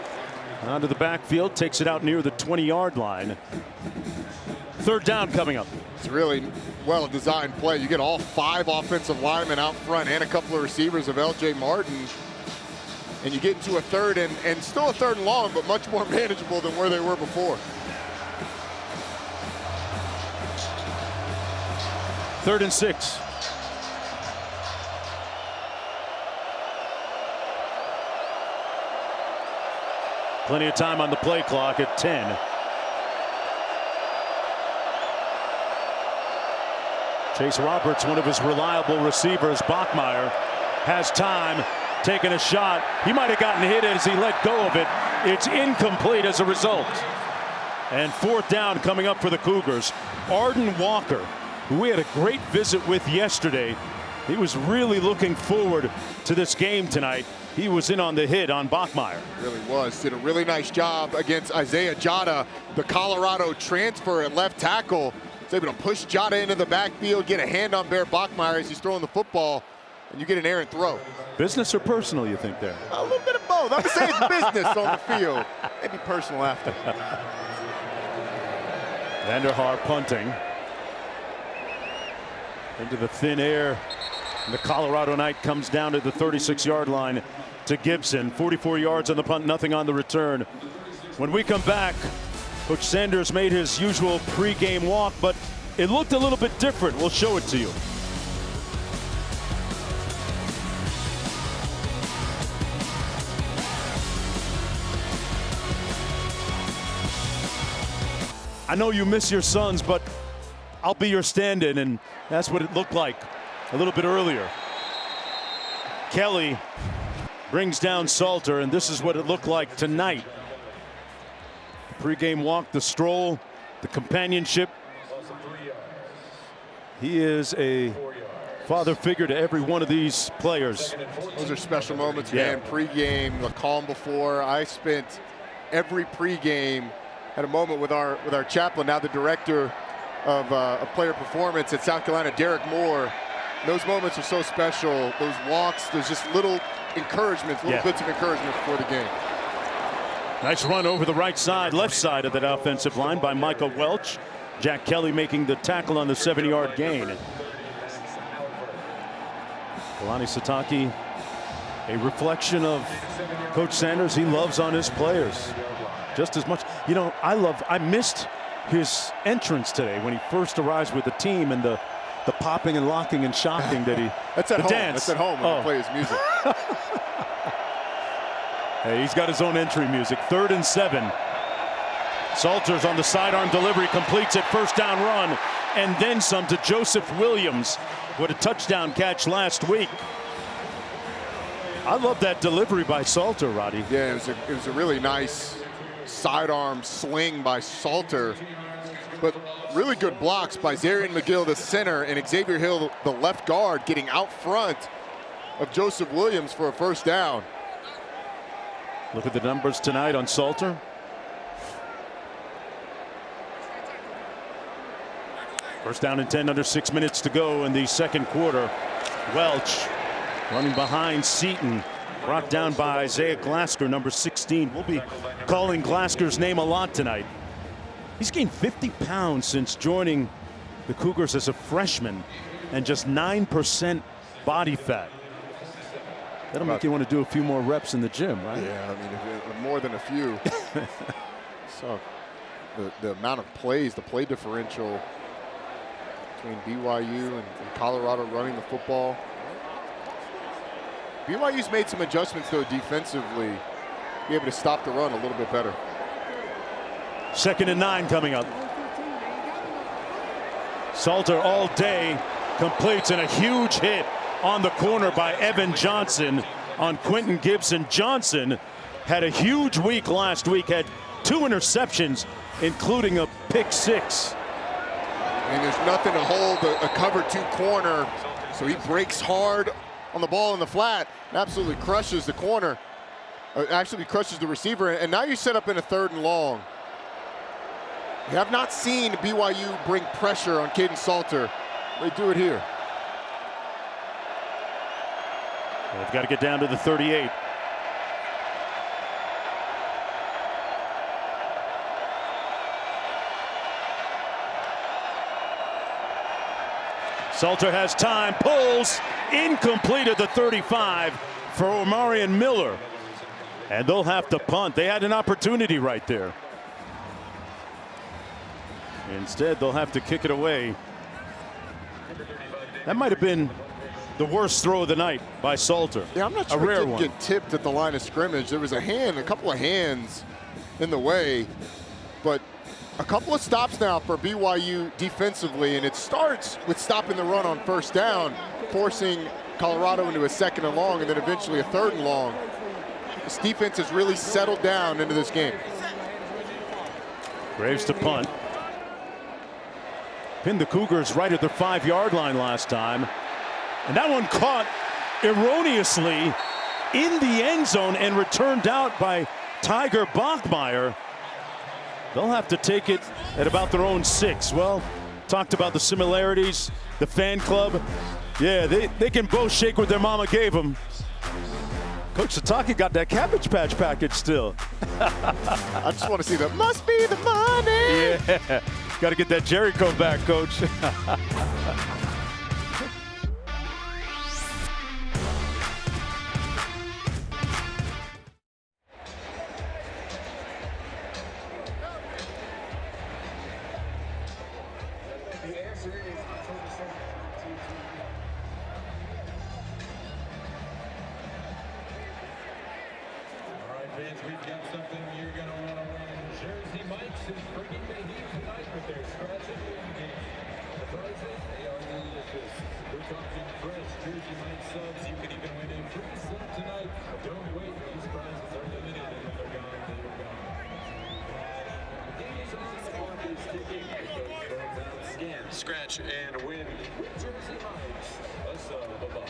Onto the backfield, takes it out near the 20-yard line. 3rd down coming up. It's really well-designed play. You get all 5 offensive linemen out front and a couple of receivers of LJ Martin. And you get into a 3rd and still a 3rd and long, but much more manageable than where they were before. 3rd and 6. Plenty of time on the play clock at 10. Chase Roberts, one of his reliable receivers, Bachmeier, has time, taking a shot. He might have gotten hit as he let go of it. It's incomplete as a result. And 4th down coming up for the Cougars. Arden Walker, who we had a great visit with yesterday. He was really looking forward to this game tonight. He was in on the hit on Bachmeier. Really was. Did a really nice job against Isaiah Jada, the Colorado transfer at left tackle. Was able to push Jada into the backfield, get a hand on Bear Bachmeier as he's throwing the football, and you get an errant throw. Business or personal, you think there? A little bit of both. I'm saying it's business on the field. Maybe personal after. Vanderhaar punting into the thin air. And the Colorado Knight comes down to the 36-yard line to Gibson. 44 yards on the punt, nothing on the return. When we come back, Coach Sanders made his usual pregame walk, but it looked a little bit different. We'll show it to you. I know you miss your sons, but I'll be your stand-in, and that's what it looked like a little bit earlier. Kelly brings down Salter, and this is what it looked like tonight. The pregame walk, the stroll, the companionship. He is a father figure to every one of these players. Those are special moments, man. Pregame, the calm before. I spent every pregame, had a moment with our chaplain, now the director of player performance at South Carolina, Derek Moore. Those moments are so special. Those walks, there's just little encouragements, little bits of encouragement before the game. Nice run over the right side, left side of that offensive line by Michael Welch. Jack Kelly making the tackle on the 7-yard gain. Kalani Sitake, a reflection of Coach Sanders. He loves on his players just as much. You know, I missed his entrance today when he first arrives with the team, and the popping and locking and shocking that he. That's at home. Dance. That's at home when he plays music. Hey, he's got his own entry music. 3rd and 7. Salters on the sidearm delivery, completes it, 1st down run, and then some to Joseph Williams with a touchdown catch last week. I love that delivery by Salter, Roddy. Yeah, it was a really nice sidearm sling by Salter, but really good blocks by Zarian McGill, the center, and Xavier Hill, the left guard, getting out front of Joseph Williams for a 1st down. Look at the numbers tonight on Salter. First down and 10, under 6 minutes to go in the 2nd quarter. Welch running behind Seaton, brought down by Isaiah Glasker, number 16. We'll be calling Glasker's name a lot tonight. He's gained 50 pounds since joining the Cougars as a freshman, and just 9% body fat. That'll make you want to do a few more reps in the gym, right? Yeah, I mean, more than a few. So the amount of plays, the play differential between BYU and Colorado running the football. BYU's made some adjustments, though, defensively, be able to stop the run a little bit better. 2nd and 9 coming up. Salter all day completes, and a huge hit on the corner by Evan Johnson on Quentin Gibson. Johnson had a huge week last week, had 2 interceptions, including a pick 6. And there's nothing to hold a cover 2 corner, so he breaks hard on the ball in the flat and absolutely crushes the corner, actually crushes the receiver, and now you're set up in a 3rd and long. We have not seen BYU bring pressure on Caden Salter. They do it here. They've got to get down to the 38. Salter has time, pulls, incomplete at the 35 for Omarion Miller. And they'll have to punt. They had an opportunity right there. Instead, they'll have to kick it away. That might have been the worst throw of the night by Salter. Yeah, I'm not sure a rare it didn't one. get tipped at the line of scrimmage. There was a couple of hands in the way, but a couple of stops now for BYU defensively, and it starts with stopping the run on first down, forcing Colorado into a 2nd and long, and then eventually a 3rd and long. This defense has really settled down into this game. Graves to punt. Pinned the Cougars right at their 5-yard line last time. And that one caught erroneously in the end zone and returned out by Tiger Bachmeier. They'll have to take it at about their own 6. Well, talked about the similarities, the fan club. Yeah, they can both shake what their mama gave them. Coach Satake got that Cabbage Patch package still. I just want to see the must be the money. Yeah, got to get that Jericho back, Coach. Fans, we've got something you're going to want to win. Jersey Mike's is bringing the heat tonight with their scratch and win game. The prizes, they are delicious. We're talking fresh Jersey Mike's subs. You can even win a free sub tonight. Don't wait. These prizes are limited, and when they're gone, they're gone. The game is on. The clock is ticking. Those phones out. Scan, scratch, and win with Jersey Mike's. A sub above.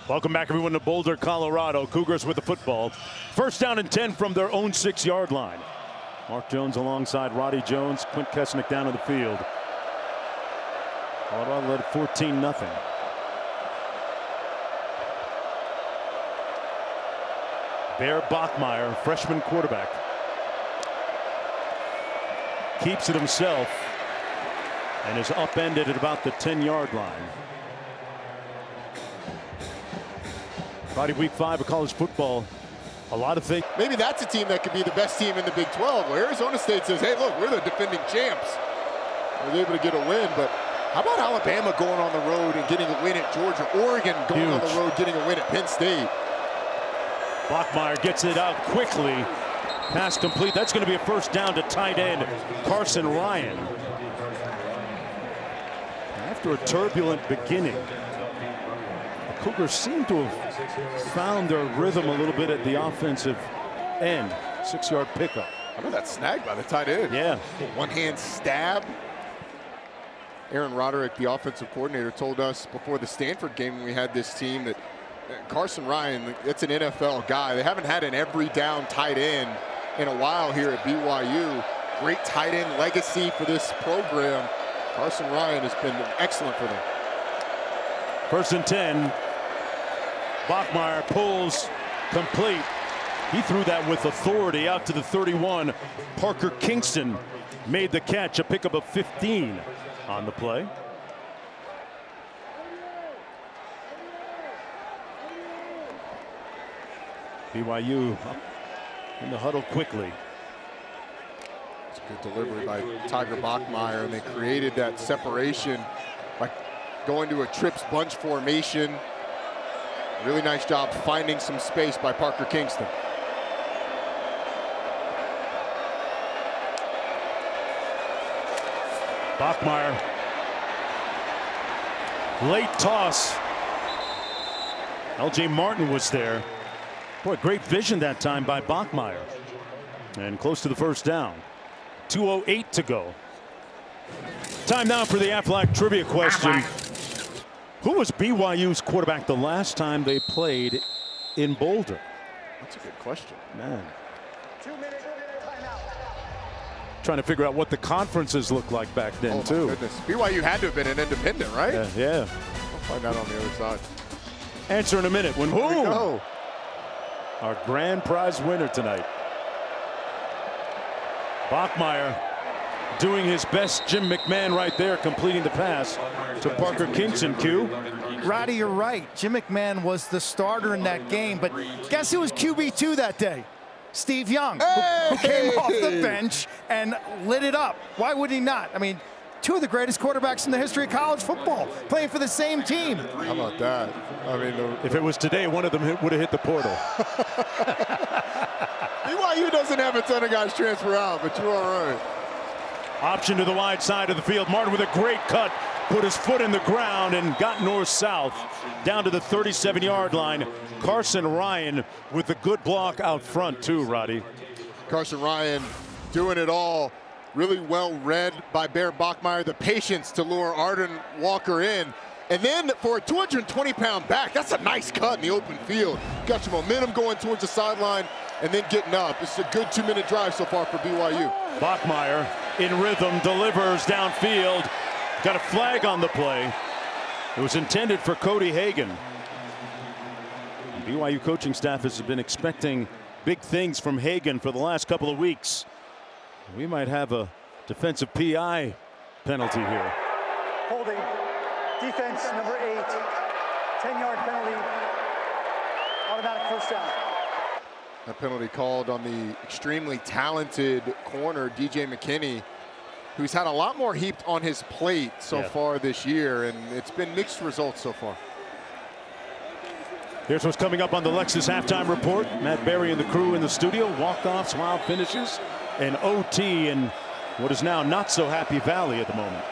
Welcome back, everyone, to Boulder, Colorado. Cougars with the football. 1st down and 10 from their own 6-yard line. Mark Jones alongside Roddy Jones. Quint Kesnick down in the field. Colorado led 14-0. Bear Bachmeier, freshman quarterback, keeps it himself and is upended at about the 10-yard line. Friday, week 5 of college football. A lot of things. Maybe that's a team that could be the best team in the Big 12. Where Arizona State says, hey, look, we're the defending champs. We're able to get a win, but how about Alabama going on the road and getting a win at Georgia? Oregon going on the road, getting a win at Penn State. Bachmeier gets it out quickly. Pass complete. That's going to be a 1st down to tight end Carson Ryan. After a turbulent beginning, the Cougars seem to have found their rhythm a little bit at the offensive end. 6-yard pickup. How about that snag by the tight end? Yeah. One-hand stab. Aaron Roderick, the offensive coordinator, told us before the Stanford game when we had this team that Carson Ryan, that's an NFL guy. They haven't had an every down tight end in a while here at BYU. Great tight end legacy for this program. Carson Ryan has been excellent for them. 1st and 10. Bachmeier pulls complete. He threw that with authority out to the 31. Parker Kingston made the catch, a pickup of 15 on the play. BYU up in the huddle quickly. It's a good delivery by Tiger Bachmeier, and they created that separation by going to a trips bunch formation. Really nice job finding some space by Parker Kingston. Bachmeier. Late toss. L.J. Martin was there. Boy, great vision that time by Bachmeier. And close to the first down. 2:08 to go. Time now for the Aflac trivia question. Who was BYU's quarterback the last time they played in Boulder? That's a good question. Man. 2-minute timeout. Trying to figure out what the conferences looked like back then, Oh, too. my goodness. BYU had to have been an independent, right? Yeah. We'll find out on the other side. Answer in a minute. When Here we who? go. Our grand prize winner tonight. Bachmeier doing his best Jim McMahon right there, completing the pass to Parker Kingston. Q. Roddy, you're right. Jim McMahon was the starter in that game, but guess who was QB2 that day? Steve Young, who came off the bench and lit it up. Why would he not? I mean, two of the greatest quarterbacks in the history of college football playing for the same team. How about that? I mean, If it was today, one of them would have hit the portal. BYU doesn't have a ton of guys transfer out, but you're all right. Option to the wide side of the field. Martin with a great cut, put his foot in the ground and got north-south down to the 37-yard line. Carson Ryan with a good block out front too, Roddy. Carson Ryan doing it all. Really well read by Bear Bachmeier. The patience to lure Arden Walker in. And then for a 220-pound back, that's a nice cut in the open field. Got your momentum going towards the sideline and then getting up. It's a good 2-minute drive so far for BYU. Bachmeier in rhythm, delivers downfield. Got a flag on the play. It was intended for Cody Hagan. BYU coaching staff has been expecting big things from Hagan for the last couple of weeks. We might have a defensive PI penalty here. Holding. Defense number 8. 10-yard penalty. Automatic first down. That penalty called on the extremely talented corner, DJ McKinney, who's had a lot more heaped on his plate so far this year, and it's been mixed results so far. Here's what's coming up on the Lexus halftime report. Matt Berry and the crew in the studio. Walk-offs, wild finishes, and OT in what is now not so happy Valley at the moment.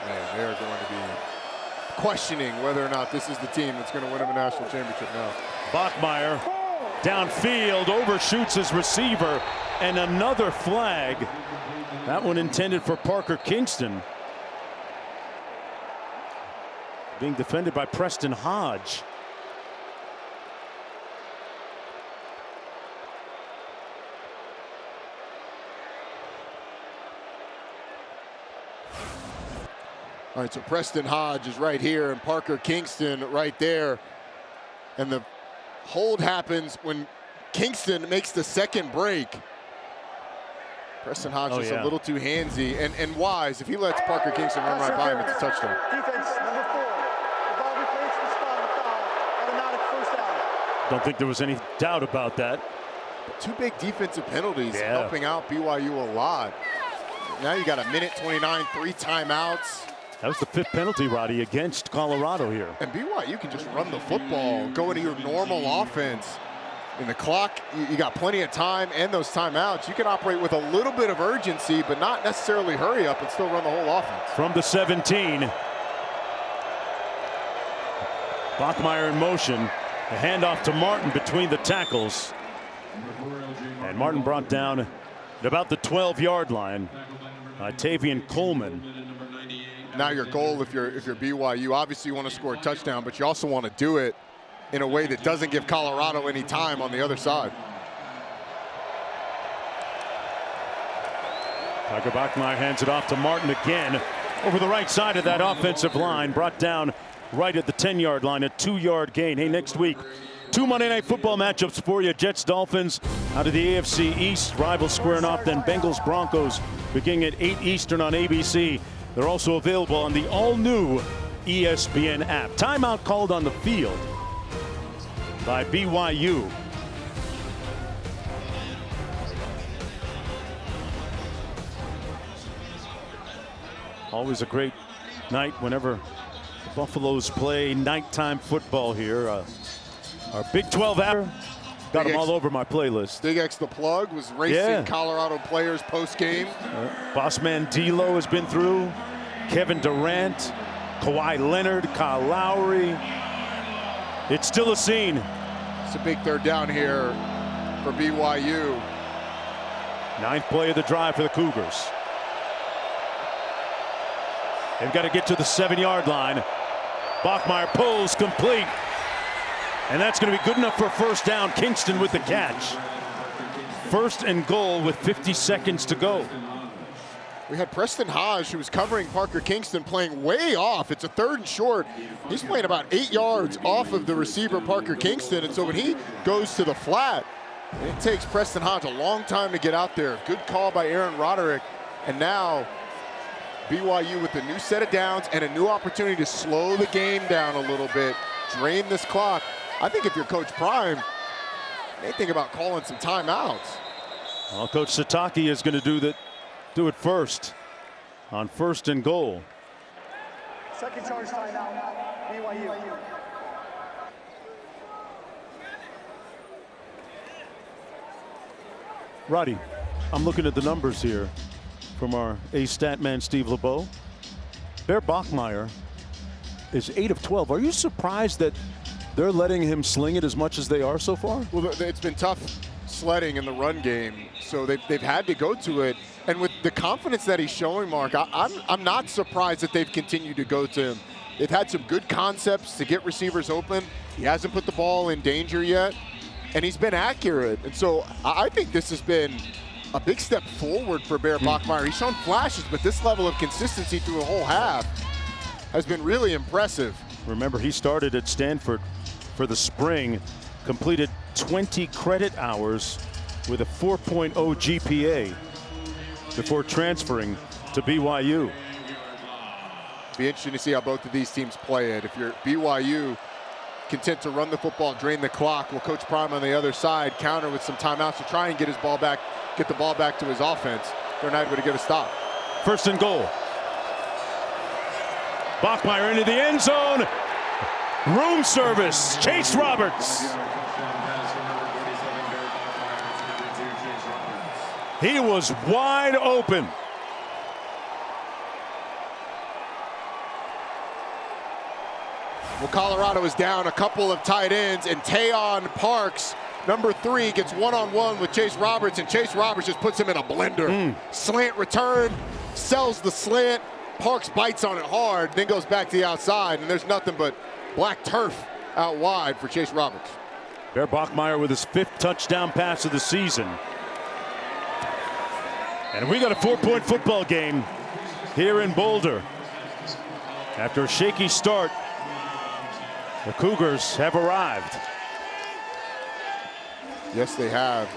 Man, they're going to be questioning whether or not this is the team that's going to win them a national championship now. Bachmeier downfield, overshoots his receiver, and another flag. That one intended for Parker Kingston. Being defended by Preston Hodge. All right, so Preston Hodge is right here and Parker Kingston right there. And the hold happens when Kingston makes the second break. Preston Hodge is a little too handsy and wise. If he lets Parker Kingston run right by him, it's a touchdown. Defense number 4. The ball replays the spot of the foul. Automatic first down. Don't think there was any doubt about that. Two big defensive penalties helping out BYU a lot. Now you got a minute 29, 3 timeouts. That was the 5th penalty, Roddy, against Colorado here. And BYU can just run the football, go into your normal offense. In the clock, you got plenty of time and those timeouts. You can operate with a little bit of urgency, but not necessarily hurry up and still run the whole offense. From the 17. Bachmeier in motion. A handoff to Martin between the tackles. And Martin brought down at about the 12-yard line. Tavian Coleman. Now your goal, if you're BYU, obviously you want to score a touchdown, but you also want to do it in a way that doesn't give Colorado any time on the other side. Tiger Bachmeier hands it off to Martin again. Over the right side of that offensive line, brought down right at the 10-yard line, a 2-yard gain. Hey, next week, 2 Monday Night Football matchups for you. Jets, Dolphins out of the AFC East. Rivals squaring off, then Bengals, Broncos beginning at 8 Eastern on ABC. They're also available on the all-new ESPN app. Timeout called on the field by BYU. Always a great night whenever the Buffaloes play nighttime football here. Our Big 12 hour got them all over my playlist. Big X the Plug was racing Colorado players post-game. Boss man D'Lo has been through. Kevin Durant, Kawhi Leonard, Kyle Lowry. It's still a scene. It's a big third down here for BYU. 9th play of the drive for the Cougars. They've got to get to the 7-yard line. Bachmeier pulls complete. And that's going to be good enough for a first down. Kingston with the catch. 1st and goal with 50 seconds to go. We had Preston Hodge, who was covering Parker Kingston, playing way off. It's a 3rd and short. He's playing about 8 yards off of the receiver, Parker Kingston. And so when he goes to the flat, it takes Preston Hodge a long time to get out there. Good call by Aaron Roderick. And now BYU with a new set of downs and a new opportunity to slow the game down a little bit, drain this clock. I think if you're Coach Prime, they think about calling some timeouts. Well, Coach Satake is going to do it first on 1st and goal. Second charge timeout, BYU. Roddy, I'm looking at the numbers here from our ace-stat man Steve LeBeau. Bear Bachmeier is 8 of 12. Are you surprised that they're letting him sling it as much as they are so far? Well, it's been tough sledding in the run game, so they've had to go to it. And with the confidence that he's showing, Mark, I'm not surprised that they've continued to go to him. They've had some good concepts to get receivers open. He hasn't put the ball in danger yet, and he's been accurate. And so I think this has been a big step forward for Bear Bachmeier. He's shown flashes, but this level of consistency through a whole half has been really impressive. Remember, he started at Stanford for the spring, completed 20 credit hours with a 4.0 GPA before transferring to BYU. Be interesting to see how both of these teams play it. If you're BYU, content to run the football, drain the clock, will Coach Prime on the other side counter with some timeouts to try and get the ball back to his offense. They're not able to get a stop. 1st and goal. Bachmeier into the end zone. Room service. Chase Roberts. He was wide open. Well, Colorado is down a couple of tight ends, and Tayon Parks, number 3, gets one-on-one with Chase Roberts, and Chase Roberts just puts him in a blender. Slant return, sells the slant. Parks bites on it hard, then goes back to the outside, and there's nothing but black turf out wide for Chase Roberts. Bear Bachmeier with his 5th touchdown pass of the season. And we got a 4-point football game here in Boulder. After a shaky start, the Cougars have arrived. Yes, they have.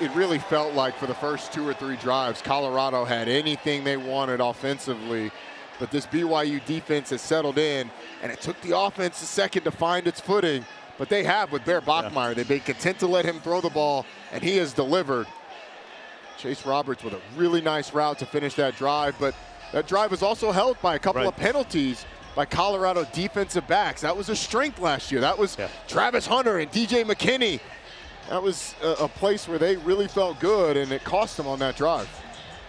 It really felt like for the first 2 or 3 drives, Colorado had anything they wanted offensively, but this BYU defense has settled in, and it took the offense a second to find its footing, but they have with Bear Bachmeier. They've been content to let him throw the ball, and he has delivered. Chase Roberts with a really nice route to finish that drive, but that drive was also helped by a couple of penalties by Colorado defensive backs. That was a strength last year. That was Travis Hunter and DJ McKinney. That was a place where they really felt good, and it cost them on that drive.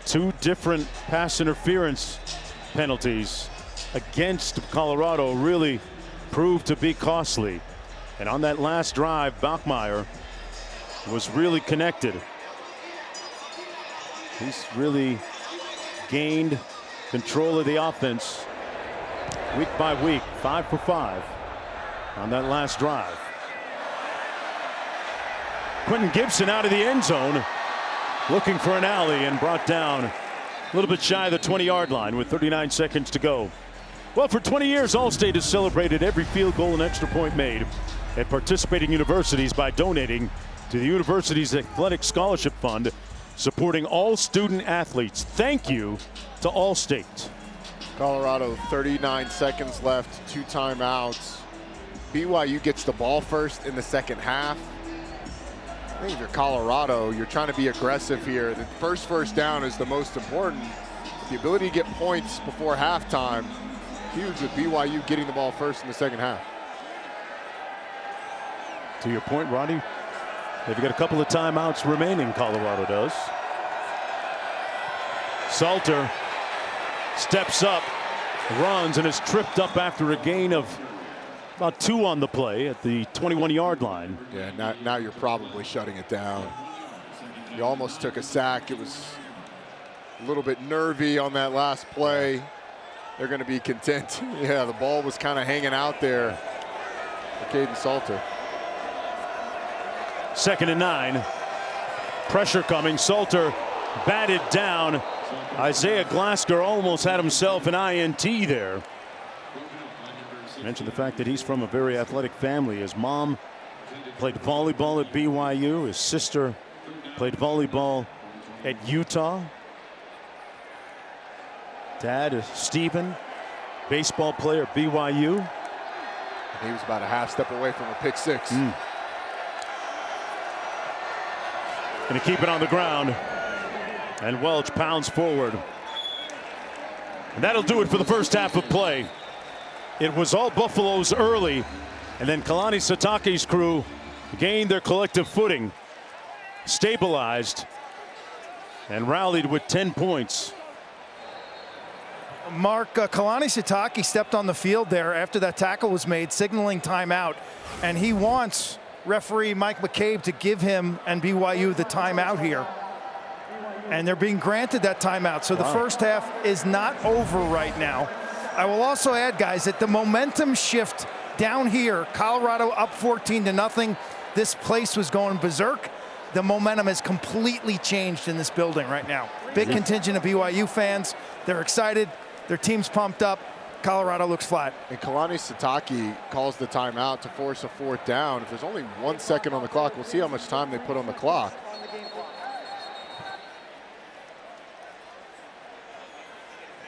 2 different pass interference penalties against Colorado really proved to be costly. And on that last drive, Bachmeier was really connected. He's really gained control of the offense week by week, 5 for 5 on that last drive. Quentin Gibson out of the end zone, looking for an alley, and brought down a little bit shy of the 20-yard line with 39 seconds to go. Well, for 20 years, Allstate has celebrated every field goal and extra point made at participating universities by donating to the university's athletic scholarship fund, supporting all student athletes. Thank you to Allstate. Colorado, 39 seconds left, 2 timeouts. BYU gets the ball first in the second half. I think if you're Colorado, you're trying to be aggressive here. The first down is the most important. The ability to get points before halftime, huge with BYU getting the ball first in the second half. To your point, Roddy, they've got a couple of timeouts remaining, Colorado does. Salter steps up, runs, and is tripped up after a gain of about 2 on the play at the 21-yard line. Yeah, now you're probably shutting it down. You almost took a sack. It was a little bit nervy on that last play. They're going to be content. Yeah, the ball was kind of hanging out there for Caden Salter. 2nd and 9. Pressure coming. Salter batted down. Isaiah Glasker almost had himself an INT there. Mentioned the fact that he's from a very athletic family. His mom played volleyball at BYU. His sister played volleyball at Utah. Dad is Stephen, baseball player at BYU. He was about a half step away from a pick six. Going to keep it on the ground. And Welch pounds forward. And that'll do it for the first half of play. It was all Buffaloes early, and then Kalani Sitake's crew gained their collective footing, stabilized, and rallied with 10 points. Mark, Kalani Sitake stepped on the field there after that tackle was made, signaling timeout, and he wants referee Mike McCabe to give him and BYU the timeout here. And they're being granted that timeout, so the first half is not over right now. I will also add, guys, that the momentum shift down here, Colorado up 14-0. This place was going berserk. The momentum has completely changed in this building right now. Big contingent of BYU fans. They're excited. Their team's pumped up. Colorado looks flat. And Kalani Sitake calls the timeout to force a 4th down. If there's only 1 second on the clock, we'll see how much time they put on the clock.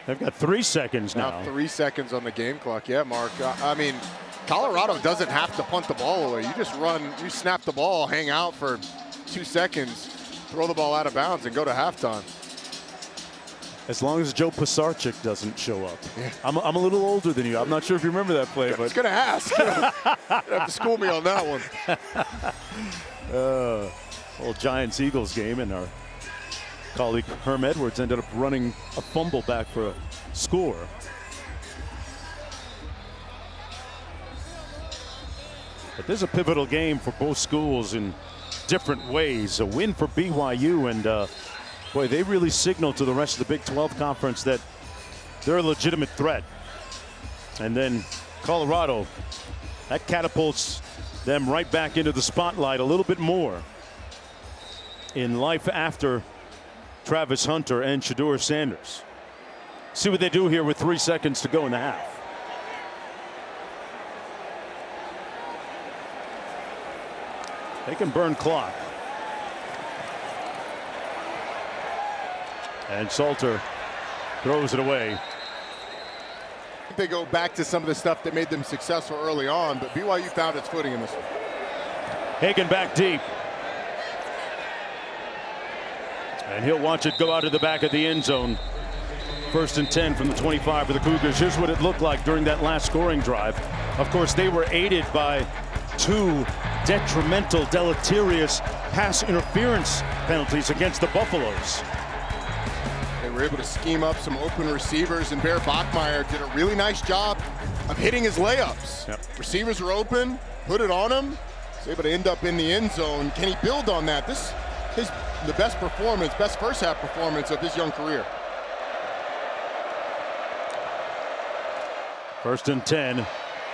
They've got 3 seconds now. 3 seconds on the game clock. Yeah, Mark. I mean, Colorado doesn't have to punt the ball away. You just run, you snap the ball, hang out for 2 seconds, throw the ball out of bounds, and go to halftime. As long as Joe Pisarcik doesn't show up. Yeah. I'm a little older than you. I'm not sure if you remember that play. I was going to ask. You have to school me on that one. Old Giants-Eagles game, and our colleague Herm Edwards ended up running a fumble back for a score. But this is a pivotal game for both schools in different ways. A win for BYU, and boy, they really signal to the rest of the Big 12 Conference that they're a legitimate threat. And then Colorado, that catapults them right back into the spotlight a little bit more in life after Travis Hunter and Shedeur Sanders. See what they do here with 3 seconds to go in the half. They can burn clock. And Salter throws it away. They go back to some of the stuff that made them successful early on, but BYU found its footing in this one. Hagan back deep. And he'll watch it go out of the back of the end zone. 1st and 10 from the 25 for the Cougars. Here's what it looked like during that last scoring drive. Of course, they were aided by 2 detrimental, deleterious pass interference penalties against the Buffaloes. They were able to scheme up some open receivers, and Bear Bachmeier did a really nice job of hitting his layups. Yep. Receivers were open, put it on him, was able to end up in the end zone. Can he build on that? This is the best performance, best first half performance of his young career. 1st and 10.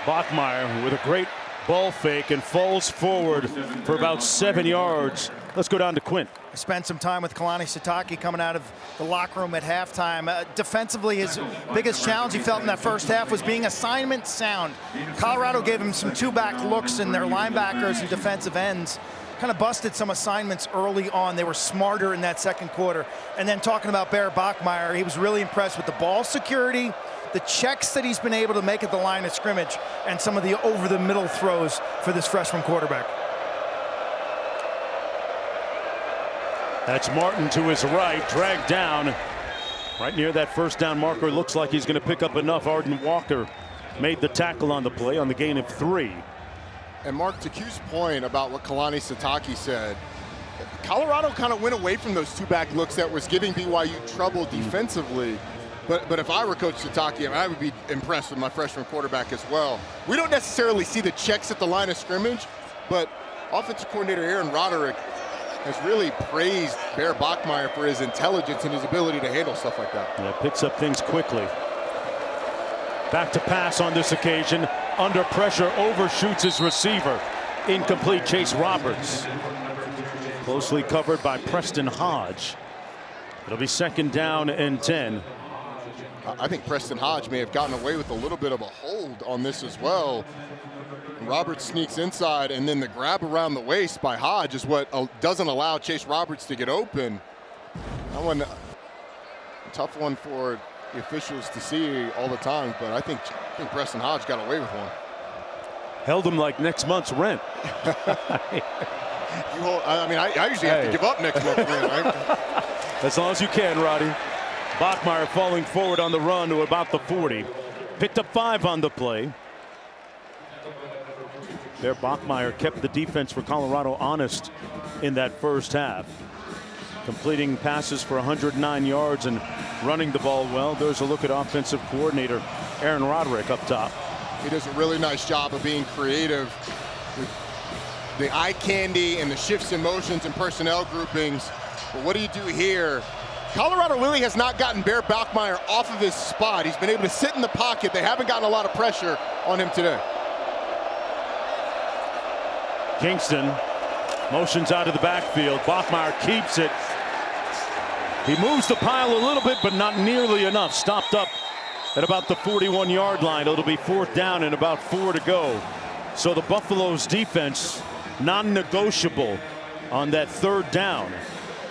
Bachmeier with a great ball fake and falls forward for about 7 yards. Let's go down to Quint. I spent some time with Kalani Sitake coming out of the locker room at halftime. Defensively, his biggest challenge he felt in that first half was being assignment sound. Colorado gave him some 2-back looks, and their linebackers and defensive ends kind of busted some assignments early on. They were smarter in that second quarter. And then talking about Bear Bachmeier, he was really impressed with the ball security, the checks that he's been able to make at the line of scrimmage, and some of the over-the-middle throws for this freshman quarterback. That's Martin to his right, dragged down right near that first down marker. Looks like he's going to pick up enough. Arden Walker made the tackle on the play on the gain of 3. And Mark, to Q's point about what Kalani Sitake said, Colorado kind of went away from those two-back looks that was giving BYU trouble defensively. But if I were Coach Sitake, I would be impressed with my freshman quarterback as well. We don't necessarily see the checks at the line of scrimmage, but offensive coordinator Aaron Roderick has really praised Bear Bachmeier for his intelligence and his ability to handle stuff like that. Yeah, picks up things quickly. Back to pass on this occasion. Under pressure, overshoots his receiver. Incomplete. Chase Roberts. Closely covered by Preston Hodge. It'll be 2nd down and 10. I think Preston Hodge may have gotten away with a little bit of a hold on this as well. Roberts sneaks inside, and then the grab around the waist by Hodge is what doesn't allow Chase Roberts to get open. That one, tough one for the officials to see all the time, but I think Preston Hodge got away with one. Held him like next month's rent. I usually have to give up next month's rent. Right? As long as you can, Roddy. Bachmeier falling forward on the run to about the 40. Picked up 5 on the play. There, Bachmeier kept the defense for Colorado honest in that first half. Completing passes for 109 yards and running the ball well. There's a look at offensive coordinator Aaron Roderick up top. He does a really nice job of being creative with the eye candy and the shifts in motions and personnel groupings. But what do you do here? Colorado really has not gotten Bear Bachmeier off of his spot. He's been able to sit in the pocket. They haven't gotten a lot of pressure on him today. Kingston motions out of the backfield. Bachmeier keeps it. He moves the pile a little bit, but not nearly enough. Stopped up at about the 41-yard line. It'll be 4th down and about 4 to go. So the Buffaloes defense non-negotiable on that 3rd down,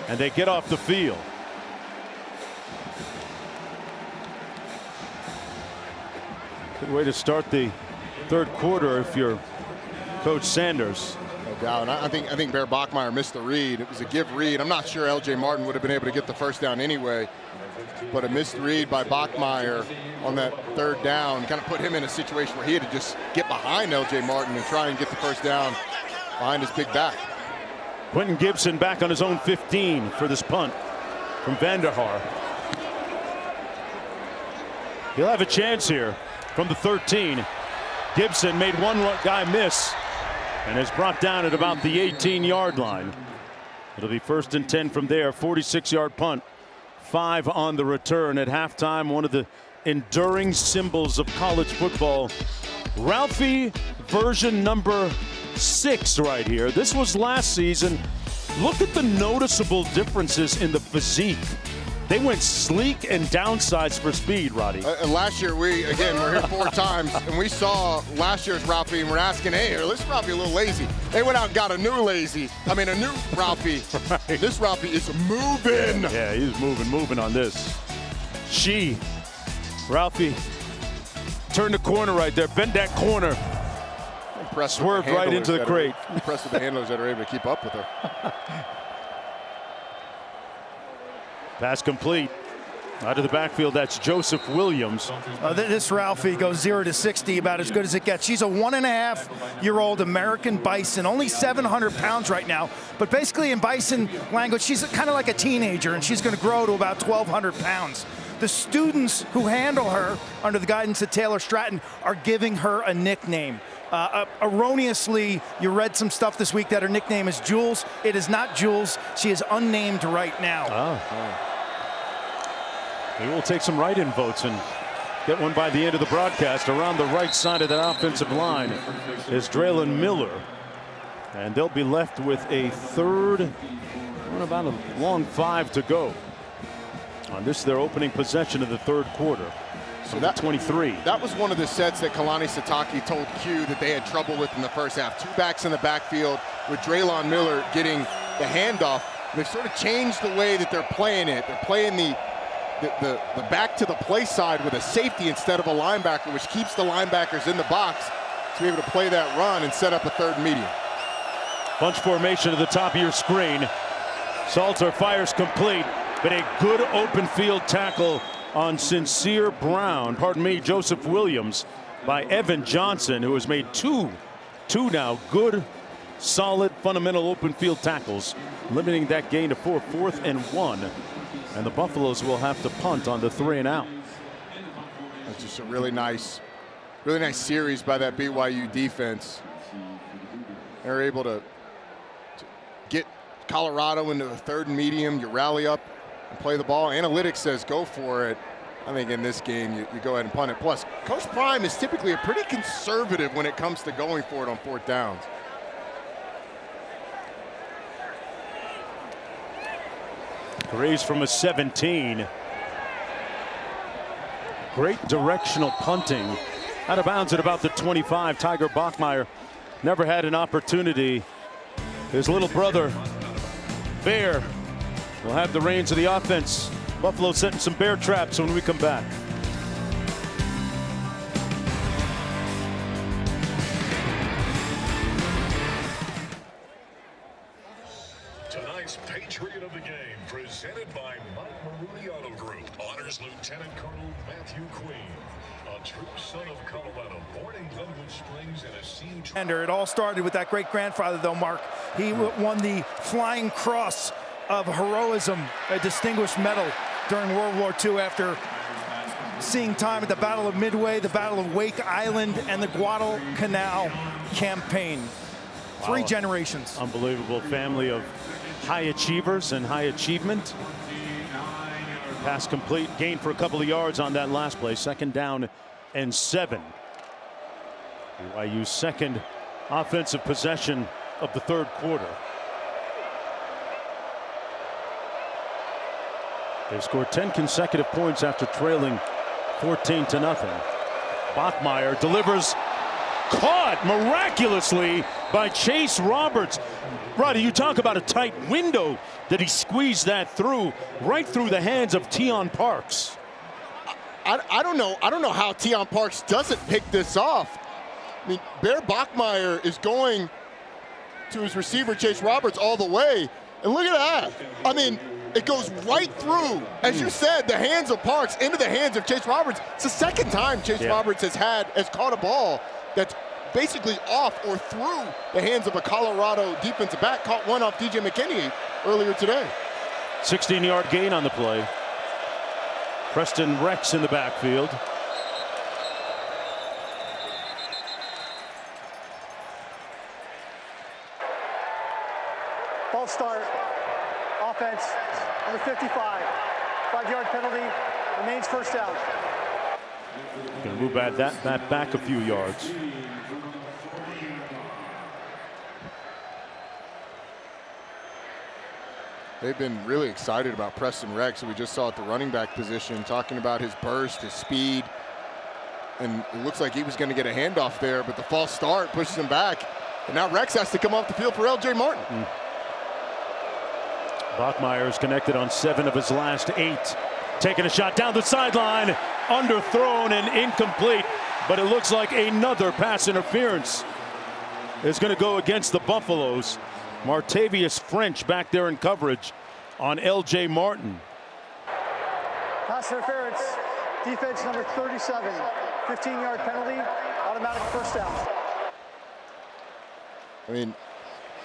and they get off the field. Good way to start the 3rd quarter if you're Coach Sanders. No doubt. I think Bear Bachmeier missed the read. It was a give read. I'm not sure L.J. Martin would have been able to get the 1st down anyway. But a missed read by Bachmeier on that 3rd down kind of put him in a situation where he had to just get behind L.J. Martin and try and get the 1st down behind his big back. Quentin Gibson back on his own 15 for this punt from Vanderhaar. He'll have a chance here from the 13. Gibson made one guy miss and is brought down at about the 18-yard line. It'll be 1st and 10 from there. 46-yard punt. 5 on the return at halftime. One of the enduring symbols of college football. Ralphie version number 6 right here. This was last season. Look at the noticeable differences in the physique. They went sleek and downsized for speed, Roddy. And last year, we're here 4 times, and we saw last year's Ralphie, and we're asking, hey, this Ralphie a little lazy. They went out and got a new Ralphie. Right. This Ralphie is moving. Yeah, he's moving on this. Ralphie, turn the corner right there, bend that corner. Swerved right into the crate. Impressed with the handlers that are able to keep up with her. Pass complete. Out of the backfield, that's Joseph Williams. This Ralphie goes 0 to 60 about as good as it gets. She's a 1.5-year-old American bison, only 700 pounds right now. But basically in bison language, she's kind of like a teenager, and she's going to grow to about 1,200 pounds. The students who handle her under the guidance of Taylor Stratton are giving her a nickname. Erroneously, you read some stuff this week that her nickname is Jules. It is not Jules. She is unnamed right now. Maybe we'll take some write-in votes and get one by the end of the broadcast. Around the right side of that offensive line is Draylon Miller. And they'll be left with a 3rd, about a long 5 to go. On this, their opening possession of the 3rd quarter. So that 23. That was one of the sets that Kalani Sitake told Q that they had trouble with in the first half. 2 backs in the backfield with Draylon Miller getting the handoff. They've sort of changed the way that they're playing it. They're playing the back to the play side with a safety instead of a linebacker, which keeps the linebackers in the box to be able to play that run and set up a 3rd medium. Bunch formation at the top of your screen. Salter fires complete, but a good open field tackle on Joseph Williams by Evan Johnson, who has made 2 2 now. Good, solid, fundamental open field tackles, limiting that gain to 4. 4th and 1. And the Buffaloes will have to punt on the 3 and out. That's just a really nice series by that BYU defense. They're able to get Colorado into a 3rd and medium. You rally up and play the ball. Analytics says go for it. I think in this game you go ahead and punt it. Plus, Coach Prime is typically a pretty conservative when it comes to going for it on 4th downs. Graves from a 17. Great directional punting. Out of bounds at about the 25. Tiger Bachmeier never had an opportunity. His little brother, Bear, will have the reins of the offense. Buffalo setting some bear traps when we come back. Tonight's Patriot of the Game, presented by Mike Maroney Auto Group. Honors Lieutenant Colonel Matthew Queen, a true son of Colorado, born in Glenwood Springs and a senior. It all started with that great grandfather, though, Mark. He won the Flying Cross of Heroism, a distinguished medal during World War II after seeing time at the Battle of Midway, the Battle of Wake Island, and the Guadalcanal campaign. 3 generations. Unbelievable family of high achievers and high achievement. Pass complete, gain for a couple of yards on that last play. 2nd down and 7. BYU's 2nd offensive possession of the 3rd quarter. They've scored 10 consecutive points after trailing 14-0. Bachmeier delivers, caught miraculously by Chase Roberts. Roddy, you talk about a tight window that he squeezed that through, right through the hands of Tion Parks. I don't know how Tion Parks doesn't pick this off. I mean, Bear Bachmeier is going to his receiver, Chase Roberts, all the way. And look at that. I mean, it goes right through, as you said, the hands of Parks into the hands of Chase Roberts. It's the 2nd time Chase Roberts has caught a ball that's basically off or through the hands of a Colorado defensive back. Caught one off DJ McKinney earlier today. 16-yard gain on the play. Preston Rex in the backfield. False start. Offense, number 55. 5-yard penalty. Remains 1st down. Going to move that back a few yards. They've been really excited about Preston Rex, who we just saw at the running back position, talking about his burst, his speed. And it looks like he was going to get a handoff there, but the false start pushes him back. And now Rex has to come off the field for LJ Martin. Bachmeier is connected on 7 of his last 8. Taking a shot down the sideline, underthrown and incomplete. But it looks like another pass interference is going to go against the Buffaloes. Martavius French back there in coverage on LJ Martin. Pass interference. Defense number 37. 15-yard penalty. Automatic 1st down. I mean,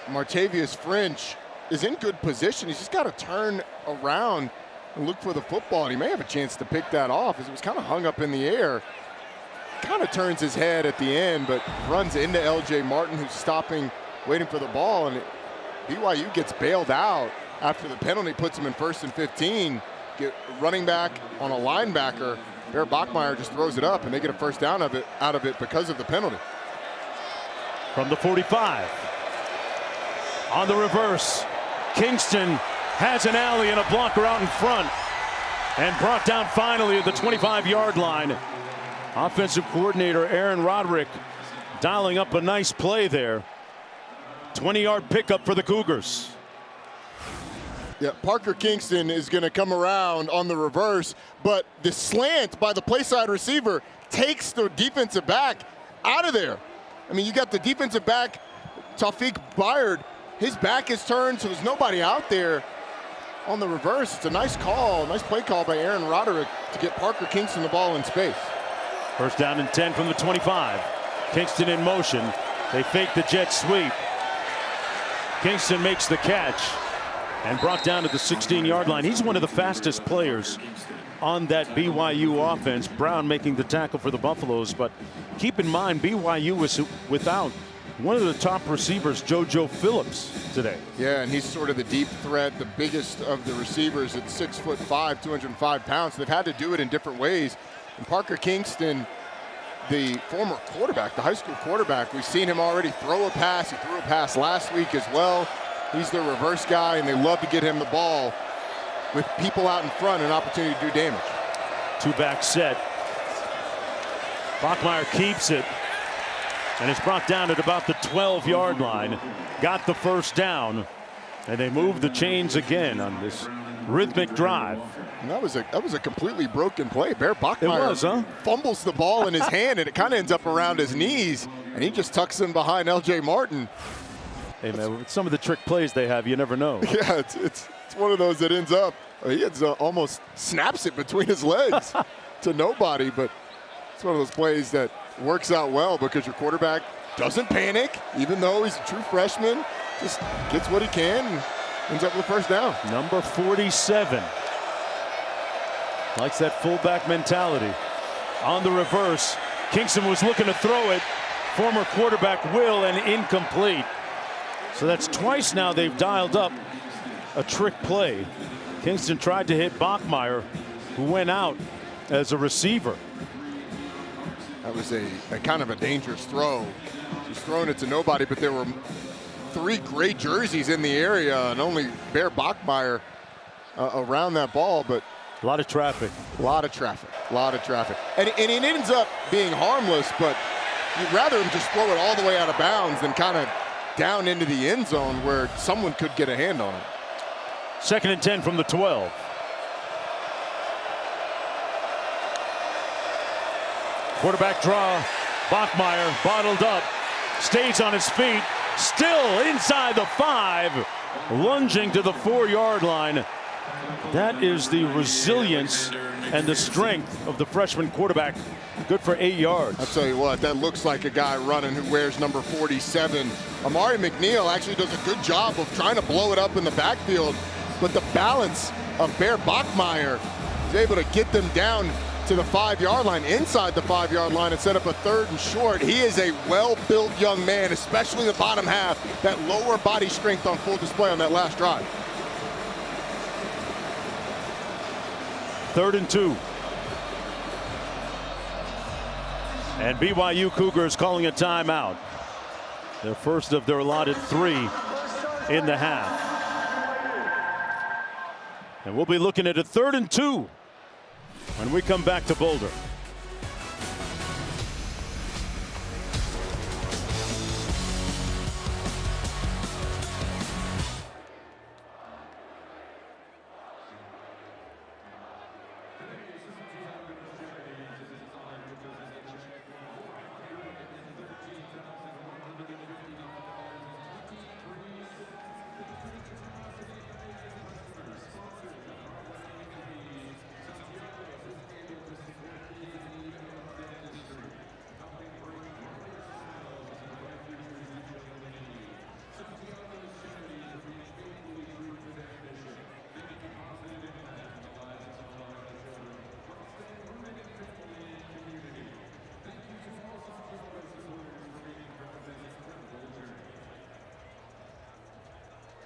Martavius French is in good position. He's just got to turn around and look for the football, and he may have a chance to pick that off as it was kind of hung up in the air. Kind of turns his head at the end, but runs into LJ Martin, who's stopping, waiting for the ball, and BYU gets bailed out after the penalty puts him in 1st and 15. Get running back on a linebacker. Bear Bachmeier just throws it up, and they get a 1st down out of it because of the penalty. From the 45. On the reverse, Kingston has an alley and a blocker out in front, and brought down finally at the 25-yard line. Offensive coordinator Aaron Roderick dialing up a nice play there. 20-yard pickup for the Cougars. Yeah, Parker Kingston is going to come around on the reverse, but the slant by the play side receiver takes the defensive back out of there. I mean, you got the defensive back, Taufik Bayard. His back is turned, so there's nobody out there on the reverse. It's a nice call, nice play call by Aaron Roderick to get Parker Kingston the ball in space. 1st down and 10 from the 25. Kingston in motion. They fake the jet sweep. Kingston makes the catch and brought down to the 16-yard line. He's one of the fastest players on that BYU offense. Brown making the tackle for the Buffaloes, but keep in mind BYU was without one of the top receivers, JoJo Phillips, today. Yeah, and he's sort of the deep threat, the biggest of the receivers at 6'5", 205 pounds. They've had to do it in different ways. And Parker Kingston, the former quarterback, the high school quarterback, we've seen him already throw a pass. He threw a pass last week as well. He's the reverse guy, and they love to get him the ball with people out in front, an opportunity to do damage. Two-back set. Bachmeier keeps it, and it's brought down at about the 12-yard line. Got the first down, and they move the chains again on this rhythmic drive. And that was a completely broken play. Bear Bachmeier fumbles the ball in his hand, and it kind of ends up around his knees, and he just tucks him behind L.J. Martin. Hey, man, with some of the trick plays they have, you never know. Yeah, it's one of those that ends up, he almost snaps it between his legs to nobody, but it's one of those plays that works out well because your quarterback doesn't panic, even though he's a true freshman, just gets what he can and ends up with first down. Number 47. Likes that fullback mentality. On the reverse, Kingston was looking to throw it. Former quarterback Will, and incomplete. So that's twice now they've dialed up a trick play. Kingston tried to hit Bachmeier, who went out as a receiver. That was a kind of a dangerous throw. He's throwing it to nobody, but there were 3 gray jerseys in the area, and only Bear Bachmeier around that ball, but a lot of traffic. A lot of traffic. And it ends up being harmless, but you'd rather him just throw it all the way out of bounds than kind of down into the end zone where someone could get a hand on it. 2nd and 10 from the 12. Quarterback draw. Bachmeier bottled up. Stays on his feet. Still inside the 5. Lunging to the 4-yard line. That is the resilience and the strength of the freshman quarterback. Good for 8 yards. I'll tell you what, that looks like a guy running who wears number 47. Amari McNeil actually does a good job of trying to blow it up in the backfield, but the balance of Bear Bachmeier is able to get them down to the 5-yard line, inside the 5-yard line, and set up a 3rd and short. He is a well-built young man, especially in the bottom half. That lower body strength on full display on that last drive. 3rd and 2. And BYU Cougars calling a timeout. Their first of their allotted 3 in the half. And we'll be looking at a 3rd and 2 when we come back to Boulder.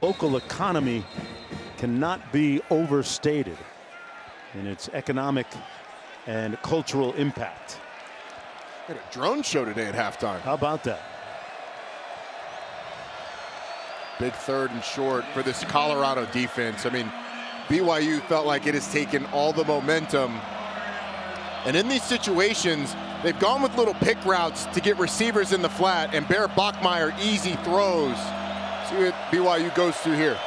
Local economy cannot be overstated in its economic and cultural impact. We had a drone show today at halftime. How about that? Big 3rd and short for this Colorado defense. I mean, BYU felt like it has taken all the momentum. And in these situations, they've gone with little pick routes to get receivers in the flat, and Bear Bachmeier easy throws. See what BYU goes through here.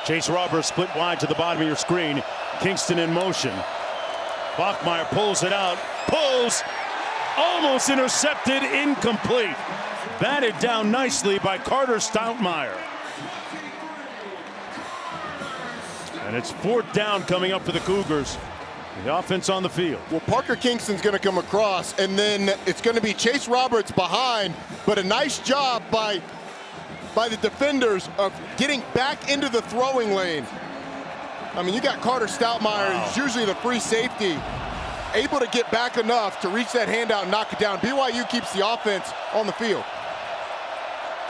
Chase Roberts split wide to the bottom of your screen. Kingston in motion. Bachmeier pulls it out. Pulls. Almost intercepted. Incomplete. Batted down nicely by Carter Stoutmeyer. And it's 4th down coming up for the Cougars. The offense on the field. Well, Parker Kingston's going to come across, and then it's going to be Chase Roberts behind, but a nice job by the defenders of getting back into the throwing lane. I mean, you got Carter Stoutmeyer, who's usually the free safety, able to get back enough to reach that handout and knock it down. BYU keeps the offense on the field.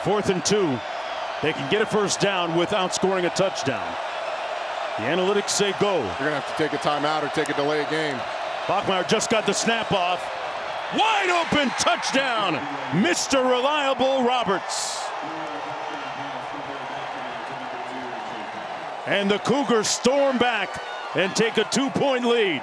4th and 2. They can get a first down without scoring a touchdown. The analytics say go. You're going to have to take a timeout or take a delay of game. Bachmeier just got the snap off. Wide open touchdown, Mr. Reliable Roberts. And the Cougars storm back and take a 2-point lead.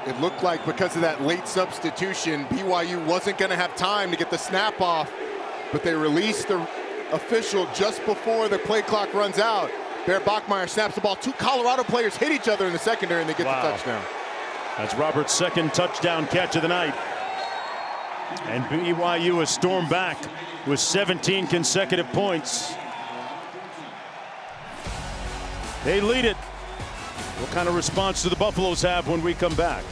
It looked like because of that late substitution, BYU wasn't going to have time to get the snap off, but they released the official just before the play clock runs out. Bear Bachmeier snaps the ball. 2 Colorado players hit each other in the secondary, and they get the touchdown. That's Roberts' 2nd touchdown catch of the night. And BYU has stormed back with 17 consecutive points. They lead it. What kind of response do the Buffaloes have when we come back?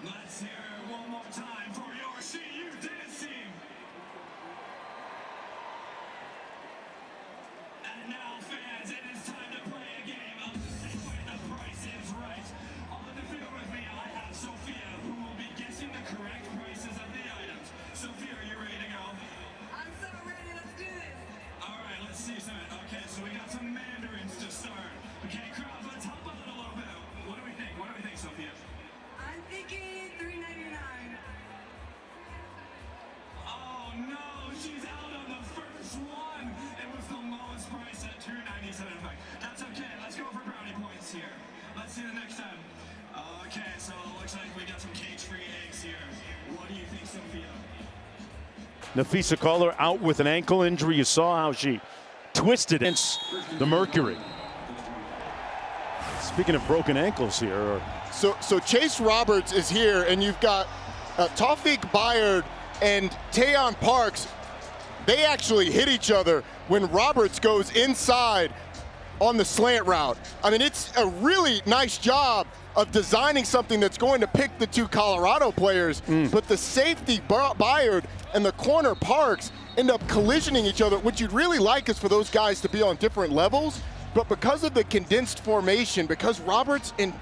Let's hear it one more time for your CU dance team. And now, fans, it is time to play a game of when the price is right. On the field with me, I have Sophia, who will be guessing the correct prices of the items. Sophia, are you ready to go? I'm so ready. Let's do this. All right, let's see some. Okay, so we got some mandarins to start. Okay, crowd, let's help out a little bit. What do we think? What do we think, Sophia? I'm thinking $3.99. Oh no, she's out on the first one. It was the lowest price at $2.97. That's okay. Let's go for brownie points here. Let's see the next time. Okay, so it looks like we got some cage-free eggs here. What do you think, Sophia? Nafisa Caller out with an ankle injury. You saw how she twisted against the Mercury. Speaking of broken ankles here. So Chase Roberts is here, and you've got Tawfiq Bayard and Tayon Parks. They actually hit each other when Roberts goes inside on the slant route. I mean, it's a really nice job of designing something that's going to pick the 2 Colorado players, but the safety Bayard and the corner Parks end up collisioning each other. What you'd really like is for those guys to be on different levels, but because of the condensed formation, because Roberts and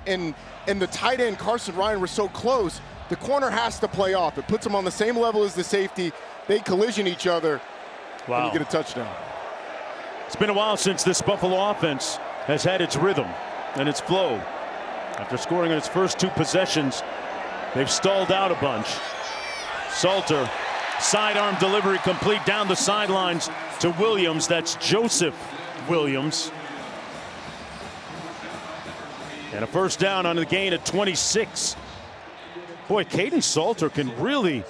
the tight end Carson Ryan were so close, the corner has to play off. It puts them on the same level as the safety. They collision each other, and you get a touchdown. It's been a while since this Buffalo offense has had its rhythm and its flow. After scoring in its first 2 possessions, they've stalled out a bunch. Salter, sidearm delivery complete down the sidelines to Williams. That's Joseph Williams. And a first down on the gain at 26. Boy, Caden Salter can really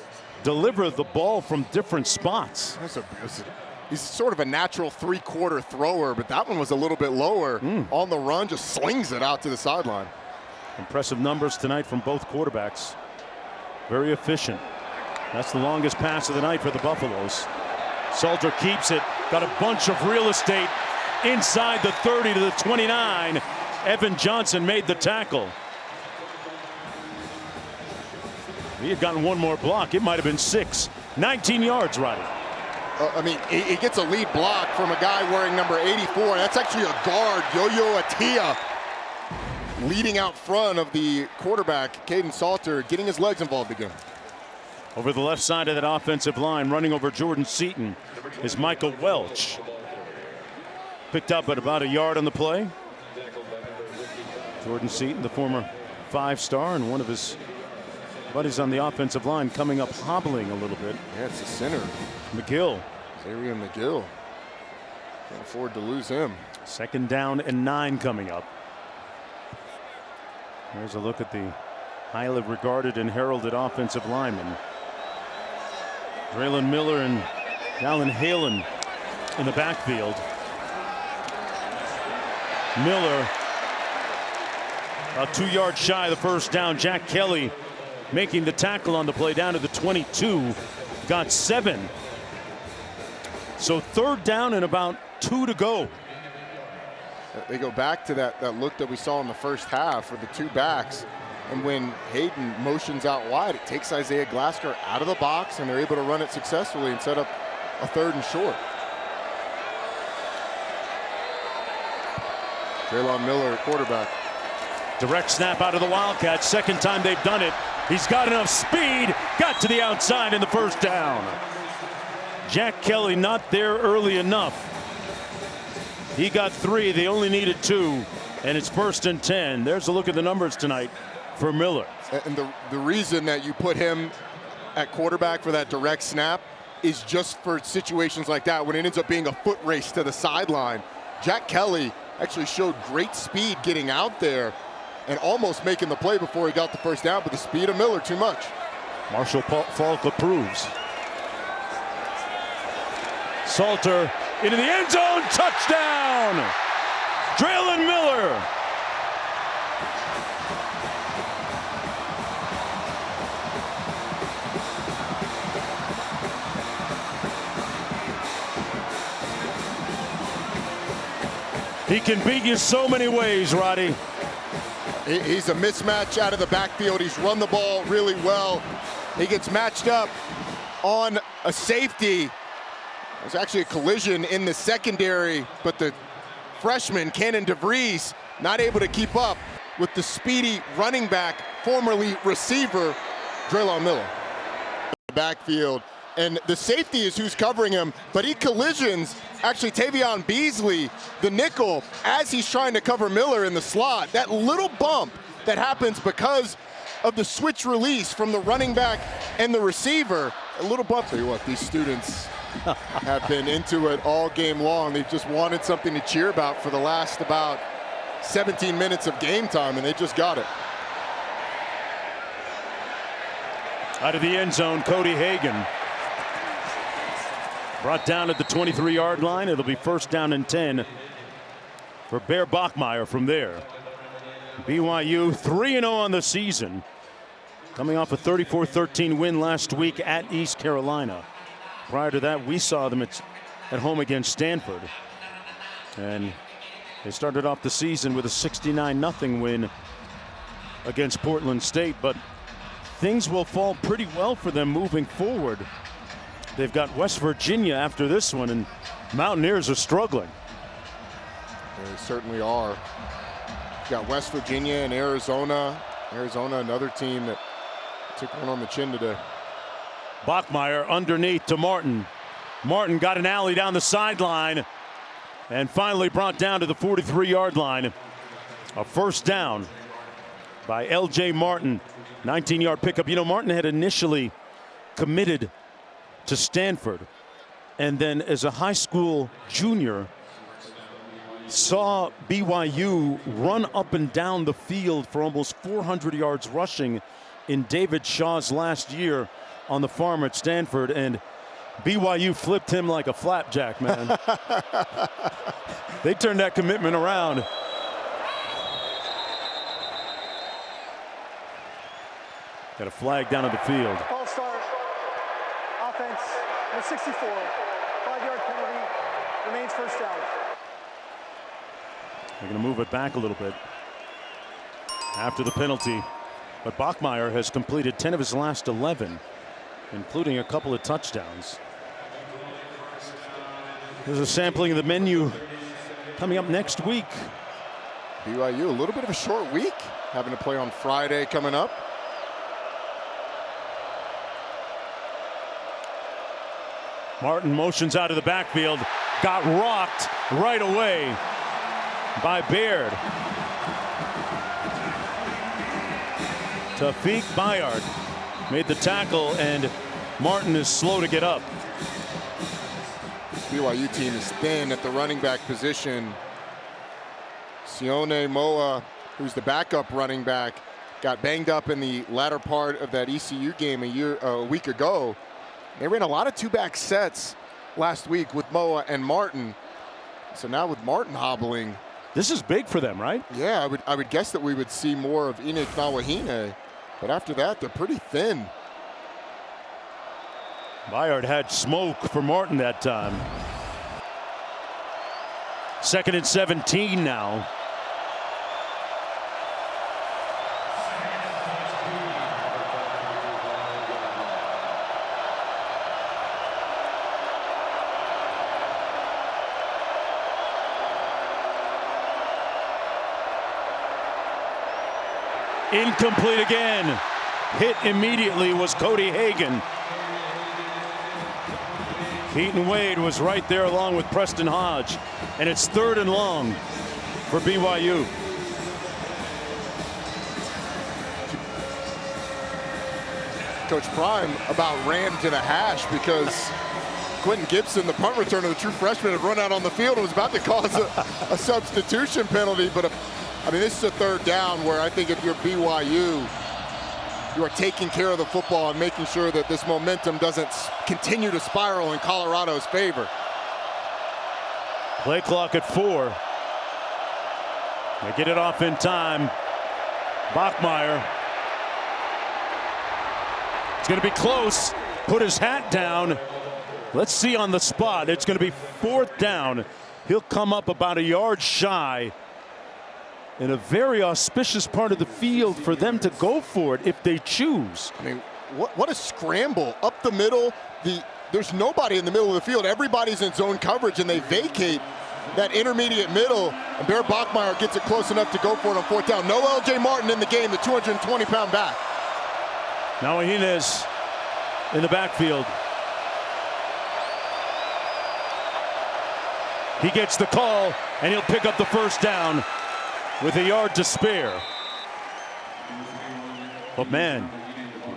deliver the ball from different spots. He's sort of a natural 3-quarter thrower, but that one was a little bit lower. On the run, just slings it out to the sideline. Impressive numbers tonight from both quarterbacks. Very efficient. That's the longest pass of the night for the Buffaloes. Salter keeps it. Got a bunch of real estate inside the 30 to the 29. Evan Johnson made the tackle. He had gotten one more block. It might have been 6. 19 yards, Roddy. I mean, he gets a lead block from a guy wearing number 84. That's actually a guard, Yo-Yo Atia, leading out front of the quarterback, Caden Salter, getting his legs involved again. Over the left side of that offensive line, running over Jordan Seaton, is Michael Welch. Picked up at about a yard on the play. Jordan Seaton, the former 5-star, and one of his buddies on the offensive line coming up hobbling a little bit. Yeah, it's the center. McGill. Zaria McGill. Can't afford to lose him. 2nd down and 9 coming up. There's a look at the highly regarded and heralded offensive linemen. Braylon Miller and Alan Halen in the backfield. Miller about 2 yards shy of the first down. Jack Kelly making the tackle on the play down to the 22. Got 7. So 3rd down and about 2 to go. They go back to that look that we saw in the first half with the 2 backs. And when Hayden motions out wide, it takes Isaiah Glasker out of the box, and they're able to run it successfully and set up a 3rd and short. Braylon Miller, quarterback. Direct snap out of the Wildcats. 2nd time they've done it. He's got enough speed. Got to the outside in the 1st down. Jack Kelly not there early enough. He got 3. They only needed 2. And it's 1st and 10. There's a look at the numbers tonight for Miller. And the reason that you put him at quarterback for that direct snap is just for situations like that when it ends up being a foot race to the sideline. Jack Kelly actually showed great speed getting out there and almost making the play before he got the 1st down, but the speed of Miller too much. Marshall Falk approves. Salter into the end zone, touchdown! Braylon Miller. He can beat you so many ways, Roddy. He's a mismatch out of the backfield. He's run the ball really well. He gets matched up on a safety. There's actually a collision in the secondary, but the freshman, Cannon DeVries, not able to keep up with the speedy running back, formerly receiver, Braylon Miller. Backfield, and the safety is who's covering him, but he collisions actually Tavion Beasley, the nickel, as he's trying to cover Miller in the slot. That little bump that happens because of the switch release from the running back and the receiver, a little bump. Tell you what, these students have been into it all game long. They've just wanted something to cheer about for the last about 17 minutes of game time, and they just got it. Out of the end zone, Cody Hagan. Brought down at the 23-yard line. It'll be 1st down and 10 for Bear Bachmeier from there. BYU 3-0 on the season, coming off a 34-13 win last week at East Carolina. Prior to that, we saw them at home against Stanford. And they started off the season with a 69-0 win against Portland State. But things will fall pretty well for them moving forward. They've got West Virginia after this one, and Mountaineers are struggling. They certainly are. Got West Virginia and Arizona. Arizona, another team that took one on the chin today. Bachmeier underneath to Martin. Martin got an alley down the sideline and finally brought down to the 43-yard line. A 1st down by L.J. Martin. 19-yard pickup. You know, Martin had initially committed to Stanford, and then as a high school junior saw BYU run up and down the field for almost 400 yards rushing in David Shaw's last year on the farm at Stanford, and BYU flipped him like a flapjack, man. They turned that commitment around. Got a flag down at the field. All-star offense, number 64, 5-yard penalty. Remains first down. They're going to move it back a little bit after the penalty. But Bachmeier has completed 10 of his last 11, including a couple of touchdowns. There's a sampling of the menu coming up next week. BYU, a little bit of a short week, having to play on Friday coming up. Martin motions out of the backfield, got rocked right away by Baird. Tafik Bayard made the tackle, and Martin is slow to get up. BYU team is thin at the running back position. Sione Moa, who's the backup running back, got banged up in the latter part of that ECU game a week ago. They ran a lot of two-back sets last week with Moa and Martin. So now with Martin hobbling, this is big for them, right? Yeah, I would guess that we would see more of Inik Nawahine, but after that, they're pretty thin. Bayard had smoke for Martin that time. 2nd and 17 now. Incomplete again. Hit immediately was Cody Hagan. Keaton Wade was right there along with Preston Hodge. And it's 3rd and long for BYU. Coach Prime about ran to the hash because Quentin Gibson, the punt returner, the true freshman, had run out on the field and was about to cause a substitution penalty. But I mean, this is a 3rd down where I think if you're BYU, you are taking care of the football and making sure that this momentum doesn't continue to spiral in Colorado's favor. Play clock at 4. They get it off in time. Bachmeier. It's going to be close. Put his hat down. Let's see on the spot. It's going to be 4th down. He'll come up about a yard shy. In a very auspicious part of the field for them to go for it if they choose. I mean, what a scramble up the middle. There's nobody in the middle of the field. Everybody's in zone coverage, and they vacate that intermediate middle. And Bear Bachmeier gets it close enough to go for it on 4th down. No L.J. Martin in the game, the 220-pound back. Now Hines in the backfield. He gets the call, and he'll pick up the 1st down with a yard to spare. But man,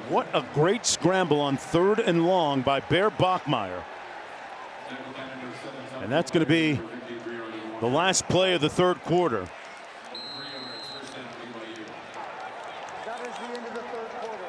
what a great scramble on 3rd and long by Bear Bachmeier. And that's going to be the last play of the 3rd quarter. That is the end of the 3rd quarter.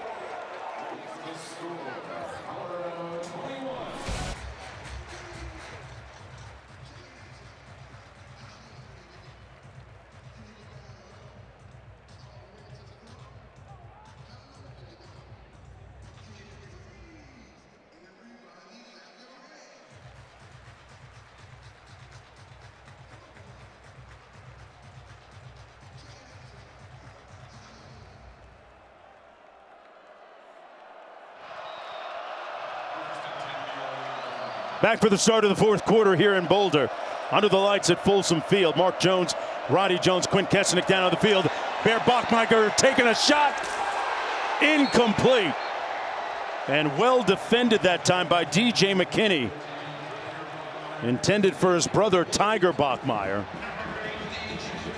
Back for the start of the 4th quarter here in Boulder. Under the lights at Folsom Field. Mark Jones, Roddy Jones, Quint Kessenich down on the field. Bear Bachmeier taking a shot. Incomplete. And well defended that time by DJ McKinney. Intended for his brother Tiger Bachmeier.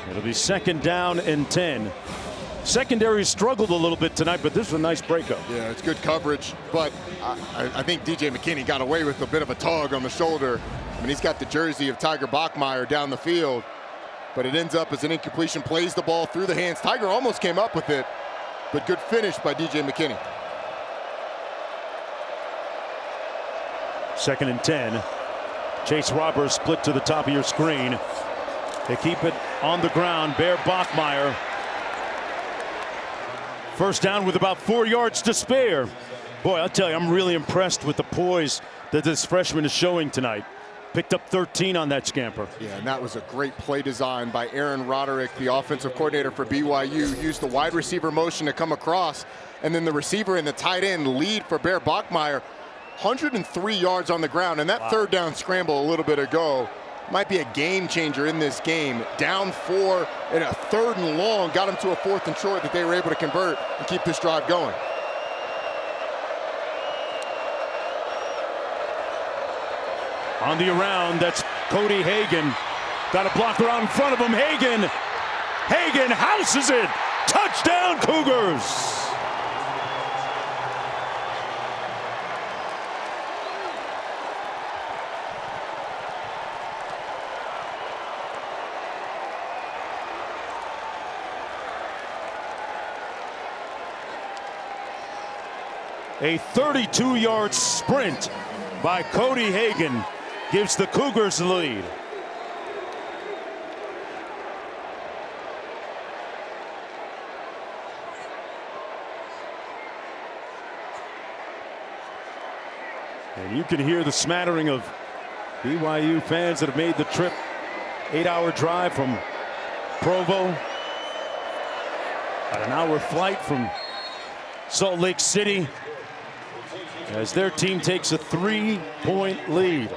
It'll be 2nd down and 10. Secondary struggled a little bit tonight, but this was a nice breakup. Yeah, it's good coverage, but I think DJ McKinney got away with a bit of a tug on the shoulder. I mean, he's got the jersey of Tiger Bachmeier down the field, but it ends up as an incompletion, plays the ball through the hands. Tiger almost came up with it, but good finish by DJ McKinney. 2nd and 10. Chase Roberts split to the top of your screen. They keep it on the ground. Bear Bachmeier. 1st down with about 4 yards to spare. Boy, I'll tell you, I'm really impressed with the poise that this freshman is showing tonight. Picked up 13 on that scamper. Yeah, and that was a great play design by Aaron Roderick, the offensive coordinator for BYU. Used the wide receiver motion to come across, and then the receiver and the tight end lead for Bear Bachmeier. 103 yards on the ground, and that third down scramble a little bit ago might be a game changer in this game. Down 4 and a 3rd and long, got them to a 4th and short that they were able to convert and keep this drive going. On the around, that's Cody Hagan. Got a blocker out in front of him. Hagan houses it. Touchdown, Cougars. A 32-yard sprint by Cody Hagan gives the Cougars the lead. And you can hear the smattering of BYU fans that have made the trip. 8-hour drive from Provo. About an hour flight from Salt Lake City, as their team takes a 3-point lead.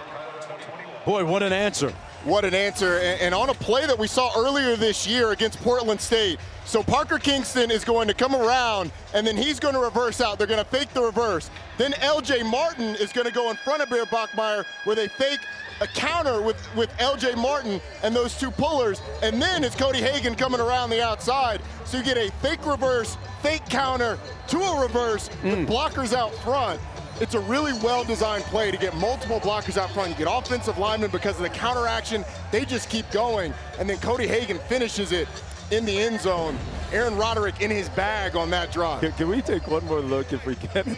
Boy, what an answer. What an answer, and on a play that we saw earlier this year against Portland State. So Parker Kingston is going to come around, and then he's going to reverse out. They're going to fake the reverse. Then LJ Martin is going to go in front of Bear Bachmeier, where they fake a counter with LJ Martin and those two pullers, and then it's Cody Hagan coming around the outside. So you get a fake reverse, fake counter to a reverse with blockers out front. It's a really well-designed play to get multiple blockers out front. You get offensive linemen because of the counter action. They just keep going, and then Cody Hagan finishes it in the end zone. Aaron Roderick in his bag on that drive. Can we take one more look, if we can,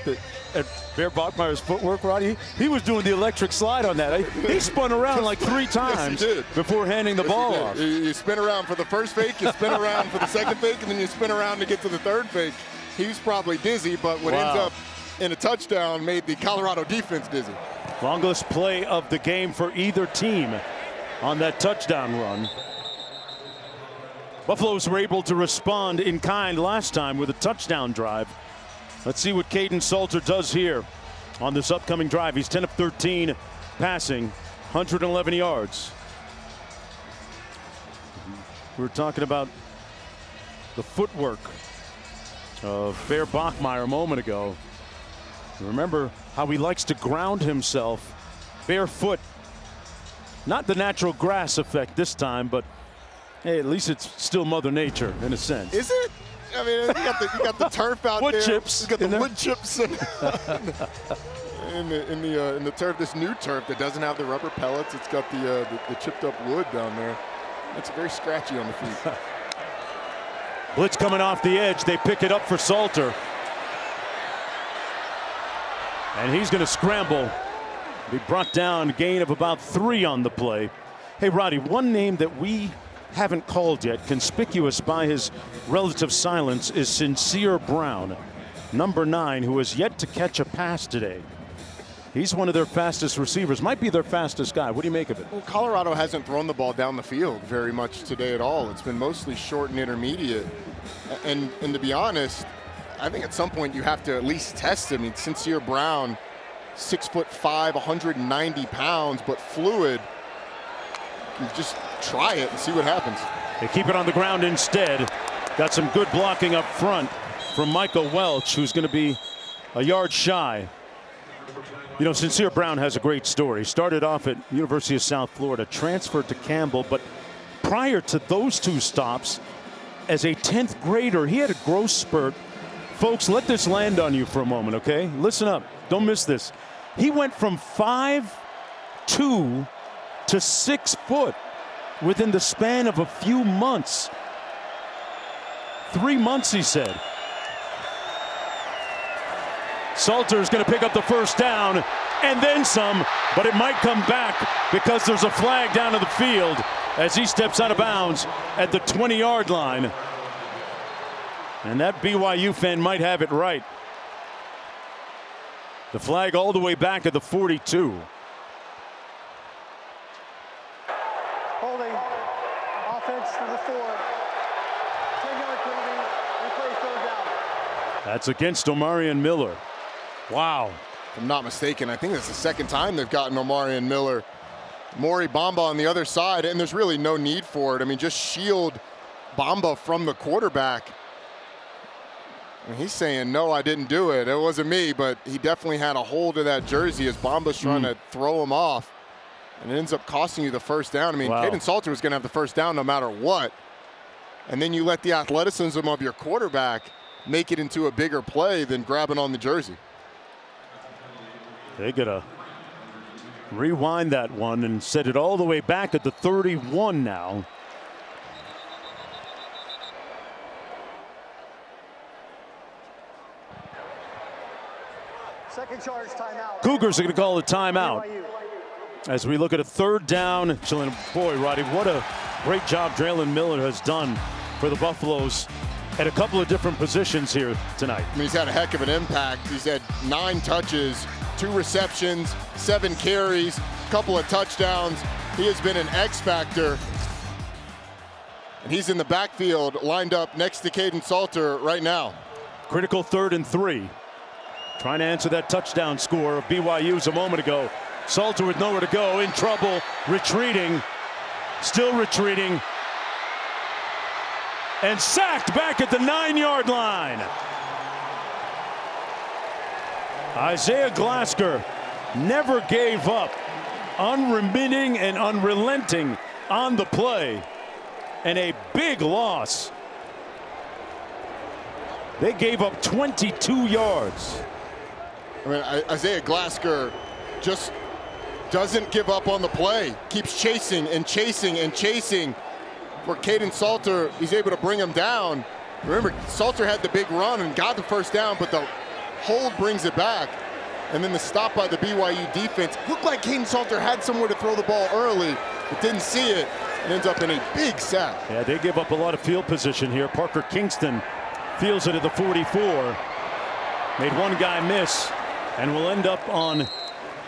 at Bear Bachmeier's footwork, Roddy? He was doing the electric slide on that. He spun around like 3 times before handing the ball off. You spin around for the first fake, you spin around for the second fake, and then you spin around to get to the third fake. He was probably dizzy, but what ends up in a touchdown made the Colorado defense dizzy. Longest play of the game for either team on that touchdown run. Buffaloes were able to respond in kind last time with a touchdown drive. Let's see what Caden Salter does here on this upcoming drive. He's 10 of 13 passing, 111 yards. We were talking about the footwork of Bear Bachmeier a moment ago. Remember how he likes to ground himself barefoot. Not the natural grass effect this time, but hey, at least it's still Mother Nature in a sense. Is it? I mean, you got the turf out wood there. Chips. You got the wood chips in the turf. This new turf that doesn't have the rubber pellets. It's got the chipped up wood down there. It's very scratchy on the feet. Blitz coming off the edge. They pick it up for Salter. And he's going to scramble. Be brought down, gain of about 3 on the play. Hey, Roddy, one name that we haven't called yet, conspicuous by his relative silence, is Sincere Brown, number 9, who has yet to catch a pass today. He's one of their fastest receivers, might be their fastest guy. What do you make of it? Well, Colorado hasn't thrown the ball down the field very much today at all. It's been mostly short and intermediate. And to be honest, I think at some point you have to at least test him. I mean, Sincere Brown, 6'5", 190 pounds, but fluid. You just try it and see what happens. They keep it on the ground instead. Got some good blocking up front from Michael Welch, who's going to be a yard shy. You know, Sincere Brown has a great story. Started off at University of South Florida, transferred to Campbell, but prior to those 2 stops, as a 10th grader, he had a growth spurt. Folks, let this land on you for a moment, okay? Listen up. Don't miss this. He went from 5'2" to 6 foot within the span of a few months. 3 months, he said. Salter is going to pick up the first down and then some, but it might come back because there's a flag down to the field as he steps out of bounds at the 20-yard line. And that BYU fan might have it right. The flag all the way back at the 42. Holding. Offense number 4. 10-yard penalty. Replay third down. That's against Omarion Miller. Wow. If I'm not mistaken, I think that's the second time they've gotten Omarion Miller. Maury Bamba on the other side, and there's really no need for it. I mean, just shield Bamba from the quarterback. And he's saying, no, I didn't do it. It wasn't me, but he definitely had a hold of that jersey as Bamba's trying to throw him off. And it ends up costing you the first down. I mean, Wow. Caden Salter was going to have the first down no matter what. And then you let the athleticism of your quarterback make it into a bigger play than grabbing on the jersey. They gotta rewind that one and set it all the way back at the 31 now. Second charge timeout. Cougars are gonna call a timeout BYU. as we look at a third down. Boy, Roddy, what a great job Draylen Miller has done for the Buffaloes at a couple of different positions here tonight. I mean, he's had a heck of an impact. He's had 9 touches, 2 receptions, 7 carries, a couple of touchdowns. He has been an X factor. And he's in the backfield, lined up next to Caden Salter right now. Critical 3rd and 3. Trying to answer that touchdown score of BYU's a moment ago. Salter with nowhere to go, in trouble, retreating, still retreating, and sacked back at the 9-yard line. Isaiah Glasker never gave up, unremitting and unrelenting on the play, and a big loss. They gave up 22 yards. I mean, Isaiah Glasker just doesn't give up on the play. Keeps chasing and chasing and chasing. For Caden Salter, he's able to bring him down. Remember, Salter had the big run and got the first down, but the hold brings it back. And then the stop by the BYU defense. Looked like Caden Salter had somewhere to throw the ball early, but didn't see it. And ends up in a big sack. Yeah, they give up a lot of field position here. Parker Kingston fields it at the 44. Made one guy miss, and will end up on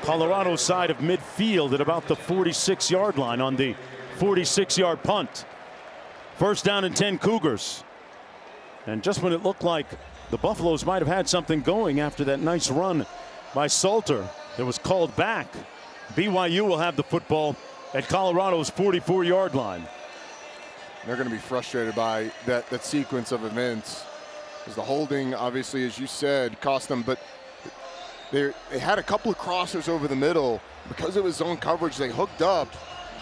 Colorado's side of midfield at about the 46-yard line on the 46-yard punt. First down and 10 Cougars. And just when it looked like the Buffaloes might have had something going after that nice run by Salter, it was called back. BYU will have the football at Colorado's 44-yard line. They're going to be frustrated by that sequence of events. Because the holding, obviously, as you said, cost them. But they had a couple of crossers over the middle. Because it was zone coverage, they hooked up.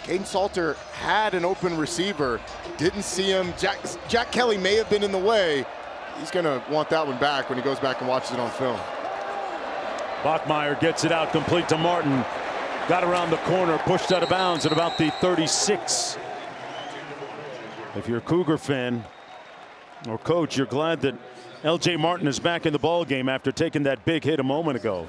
Caden Salter had an open receiver. Didn't see him. Jack Kelly may have been in the way. He's going to want that one back when he goes back and watches it on film. Bachmeier gets it out complete to Martin. Got around the corner, pushed out of bounds at about the 36. If you're a Cougar fan or coach, you're glad that L.J. Martin is back in the ball game after taking that big hit a moment ago.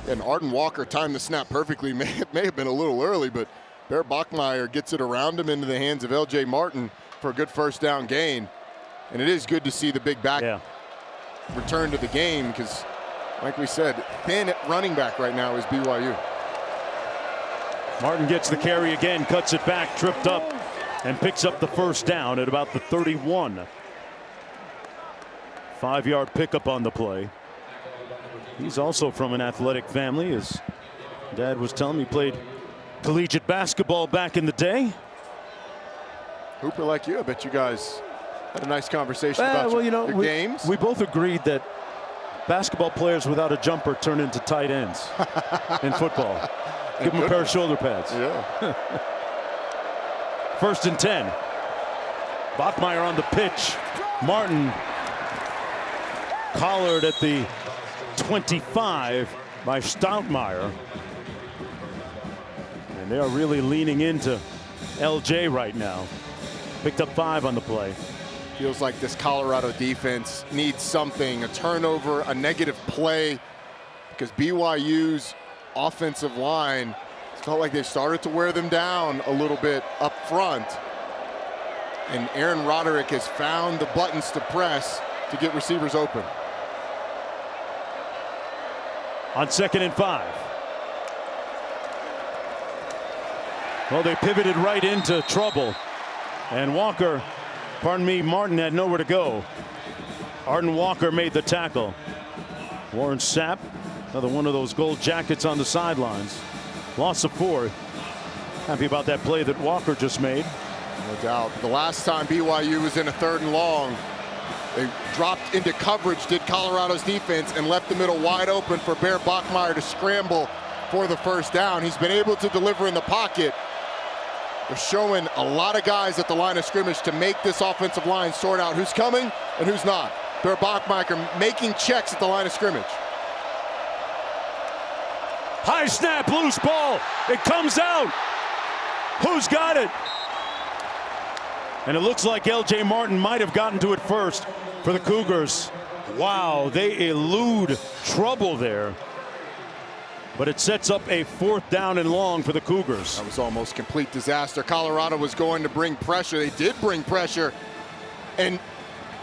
And Arden Walker timed the snap perfectly. May have been a little early, but Bear Bachmeier gets it around him into the hands of L.J. Martin for a good first down gain. And it is good to see the big back return to the game because, like we said, thin running back right now is BYU. Martin gets the carry again, cuts it back, tripped up, and picks up the first down at about the 31. 5-yard pickup on the play. He's also from an athletic family. His dad was telling me he played collegiate basketball back in the day. Hooper like you, I bet you guys had a nice conversation about your games. We both agreed that basketball players without a jumper turn into tight ends in football. Give them a pair of shoulder pads. Yeah. First and 10. Bachmeier on the pitch. Martin collared at the 25 by Stoutmire. And they are really leaning into LJ right now. Picked up 5 on the play. Feels like this Colorado defense needs something, a turnover, a negative play, because BYU's offensive line felt like they started to wear them down a little bit up front. And Aaron Roderick has found the buttons to press to get receivers open. on 2nd and 5. Well, they pivoted right into trouble. And Martin had nowhere to go. Arden Walker made the tackle. Warren Sapp, another one of those gold jackets on the sidelines. Loss of 4. Happy about that play that Walker just made. No doubt. The last time BYU was in a 3rd and long, they dropped into coverage, did Colorado's defense, and left the middle wide open for Bear Bachmeier to scramble for the 1st down. He's been able to deliver in the pocket. They're showing a lot of guys at the line of scrimmage to make this offensive line sort out who's coming and who's not. Bear Bachmeier making checks at the line of scrimmage. High snap, loose ball. It comes out. Who's got it? And it looks like L.J. Martin might have gotten to it first for the Cougars. Wow, they elude trouble there. But it sets up a 4th down and long for the Cougars. That was almost complete disaster. Colorado was going to bring pressure. They did bring pressure. And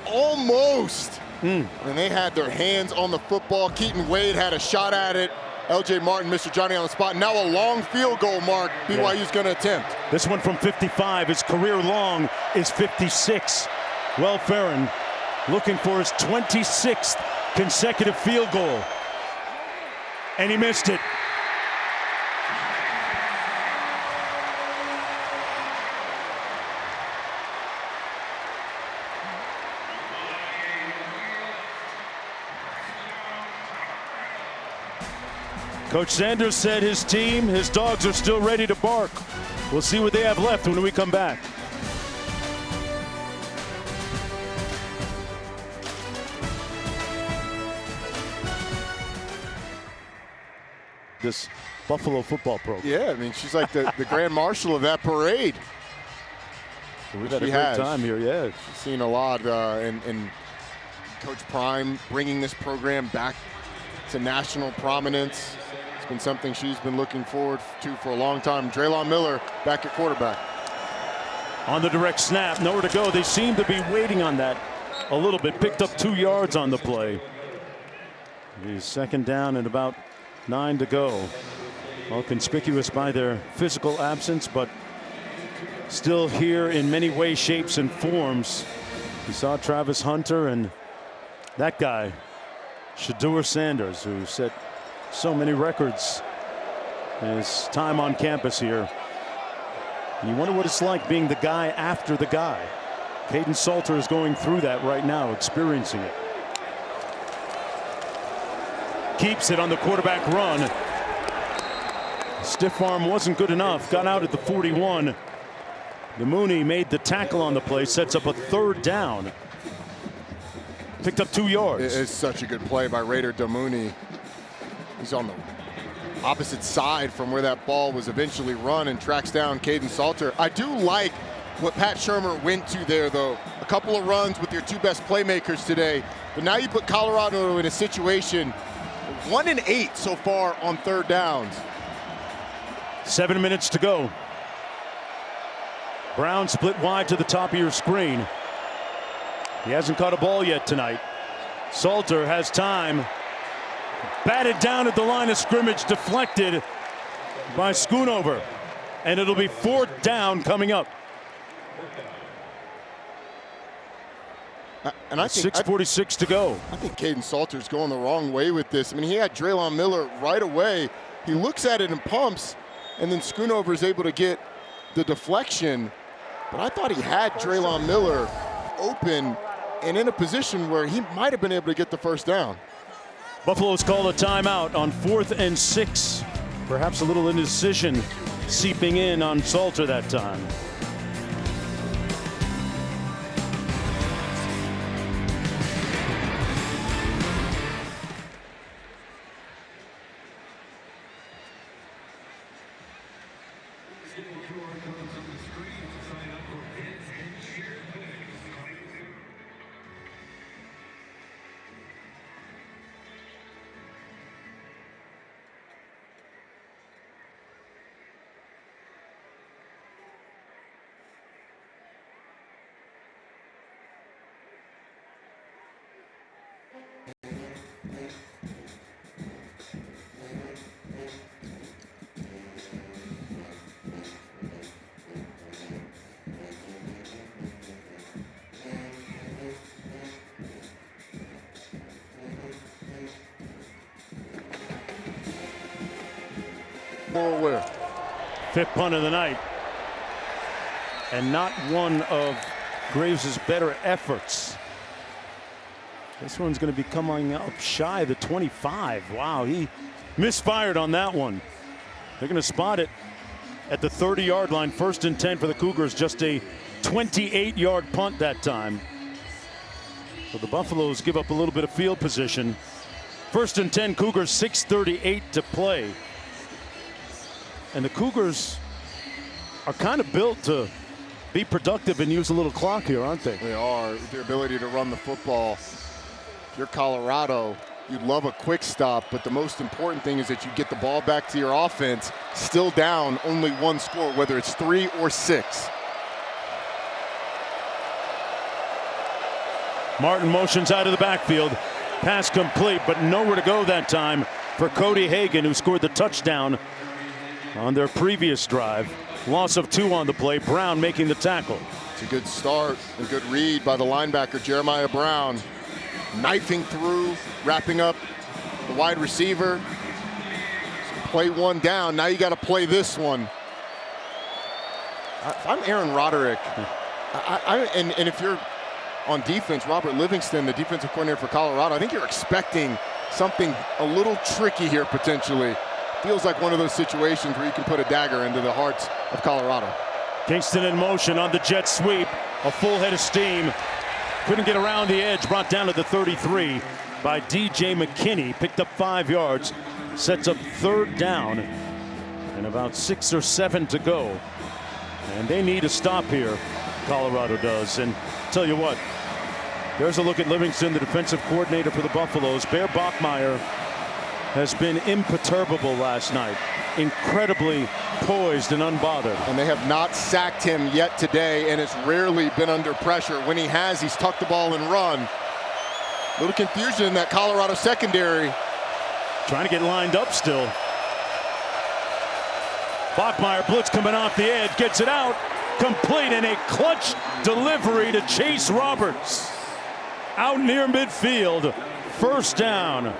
almost, I mean, they had their hands on the football. Keaton Wade had a shot at it. L.J. Martin, Mr. Johnny on the spot. Now a long field goal, Mark, BYU's going to attempt. This one from 55. His career long is 56. Will Ferrin looking for his 26th consecutive field goal. And he missed it. Coach Sanders said his team, his dogs are still ready to bark. We'll see what they have left when we come back. This Buffalo football program. Yeah, I mean, she's like the grand marshal of that parade. We've had a great time here, yeah. She's seen a lot, and Coach Prime bringing this program back to national prominence. It's been something she's been looking forward to for a long time. Draylon Miller back at quarterback. On the direct snap, nowhere to go. They seem to be waiting on that a little bit. Picked up 2 yards on the play. He's 2nd down and about 9 to go. Well, conspicuous by their physical absence, but still here in many ways, shapes, and forms. You saw Travis Hunter and that guy, Shedeur Sanders, who set so many records in his time on campus here. And you wonder what it's like being the guy after the guy. Caden Salter is going through that right now, experiencing it. Keeps it on the quarterback run. Stiff arm wasn't good enough. Got out at the 41. The Mooney made the tackle on the play. Sets up a 3rd down. Picked up 2 yards. It's such a good play by Raider Damouni. He's on the opposite side from where that ball was eventually run and tracks down Caden Salter. I do like what Pat Shurmur went to there, though. A couple of runs with your 2 best playmakers today. But now you put Colorado in a situation 1 and 8 so far on 3rd downs. 7 minutes to go. Brown split wide to the top of your screen. He hasn't caught a ball yet tonight. Salter has time. Batted down at the line of scrimmage, deflected by Schoonover. And it'll be 4th down coming up. And I think 6:46 to go. I think Caden Salter's going the wrong way with this. I mean, he had Draylon Miller right away. He looks at it and pumps, and then Schoonover is able to get the deflection. But I thought he had Draylon Miller open and in a position where he might have been able to get the 1st down. Buffalo's called a timeout on 4th and 6. Perhaps a little indecision seeping in on Salter that time. More aware. Fifth punt of the night. And not one of Graves' better efforts. This one's going to be coming up shy of the 25. Wow, he misfired on that one. They're going to spot it at the 30-yard line. 1st and 10 for the Cougars. Just a 28-yard punt that time. So the Buffaloes give up a little bit of field position. 1st and 10, Cougars, 6:38 to play. And the Cougars are kind of built to be productive and use a little clock here, aren't they? They are. Their ability to run the football. If you're Colorado, you'd love a quick stop, but the most important thing is that you get the ball back to your offense, still down only one score, whether it's 3 or 6. Martin motions out of the backfield. Pass complete, but nowhere to go that time for Cody Hagan, who scored the touchdown on their previous drive. Loss of 2 on the play. Brown making the tackle. It's a good start, a good read by the linebacker, Jeremiah Brown. Knifing through, wrapping up the wide receiver. Play one down, now you got to play this one. If I'm Aaron Roderick, and if you're on defense, Robert Livingston, the defensive coordinator for Colorado, I think you're expecting something a little tricky here potentially. Feels like one of those situations where you can put a dagger into the hearts of Colorado. Kingston in motion on the jet sweep. A full head of steam. Couldn't get around the edge. Brought down to the 33 by DJ McKinney. Picked up 5 yards. Sets up 3rd down. And about 6 or 7 to go. And they need a stop here. Colorado does. And tell you what, there's a look at Livingston, the defensive coordinator for the Buffaloes. Bear Bachmeier has been imperturbable last night. Incredibly poised and unbothered. And they have not sacked him yet today, and it's rarely been under pressure. When he has, he's tucked the ball and run. Little confusion in that Colorado secondary. Trying to get lined up still. Bachmeier blitz coming off the edge, gets it out. Complete, and a clutch delivery to Chase Roberts. Out near midfield. 1st down.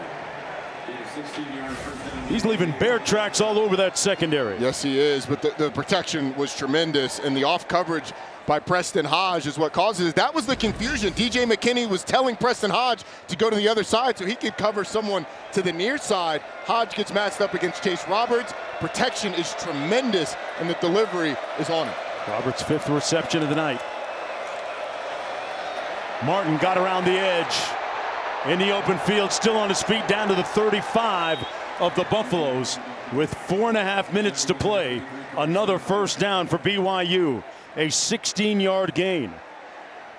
He's leaving bear tracks all over that secondary. Yes, he is, but the protection was tremendous, and the off coverage by Preston Hodge is what causes it. That was the confusion. DJ McKinney was telling Preston Hodge to go to the other side so he could cover someone to the near side. Hodge gets matched up against Chase Roberts. Protection is tremendous, and the delivery is on it. Roberts' 5th reception of the night. Martin got around the edge. In the open field, still on his feet, down to the 35 of the Buffaloes with 4.5 minutes to play. Another 1st down for BYU, a 16-yard gain.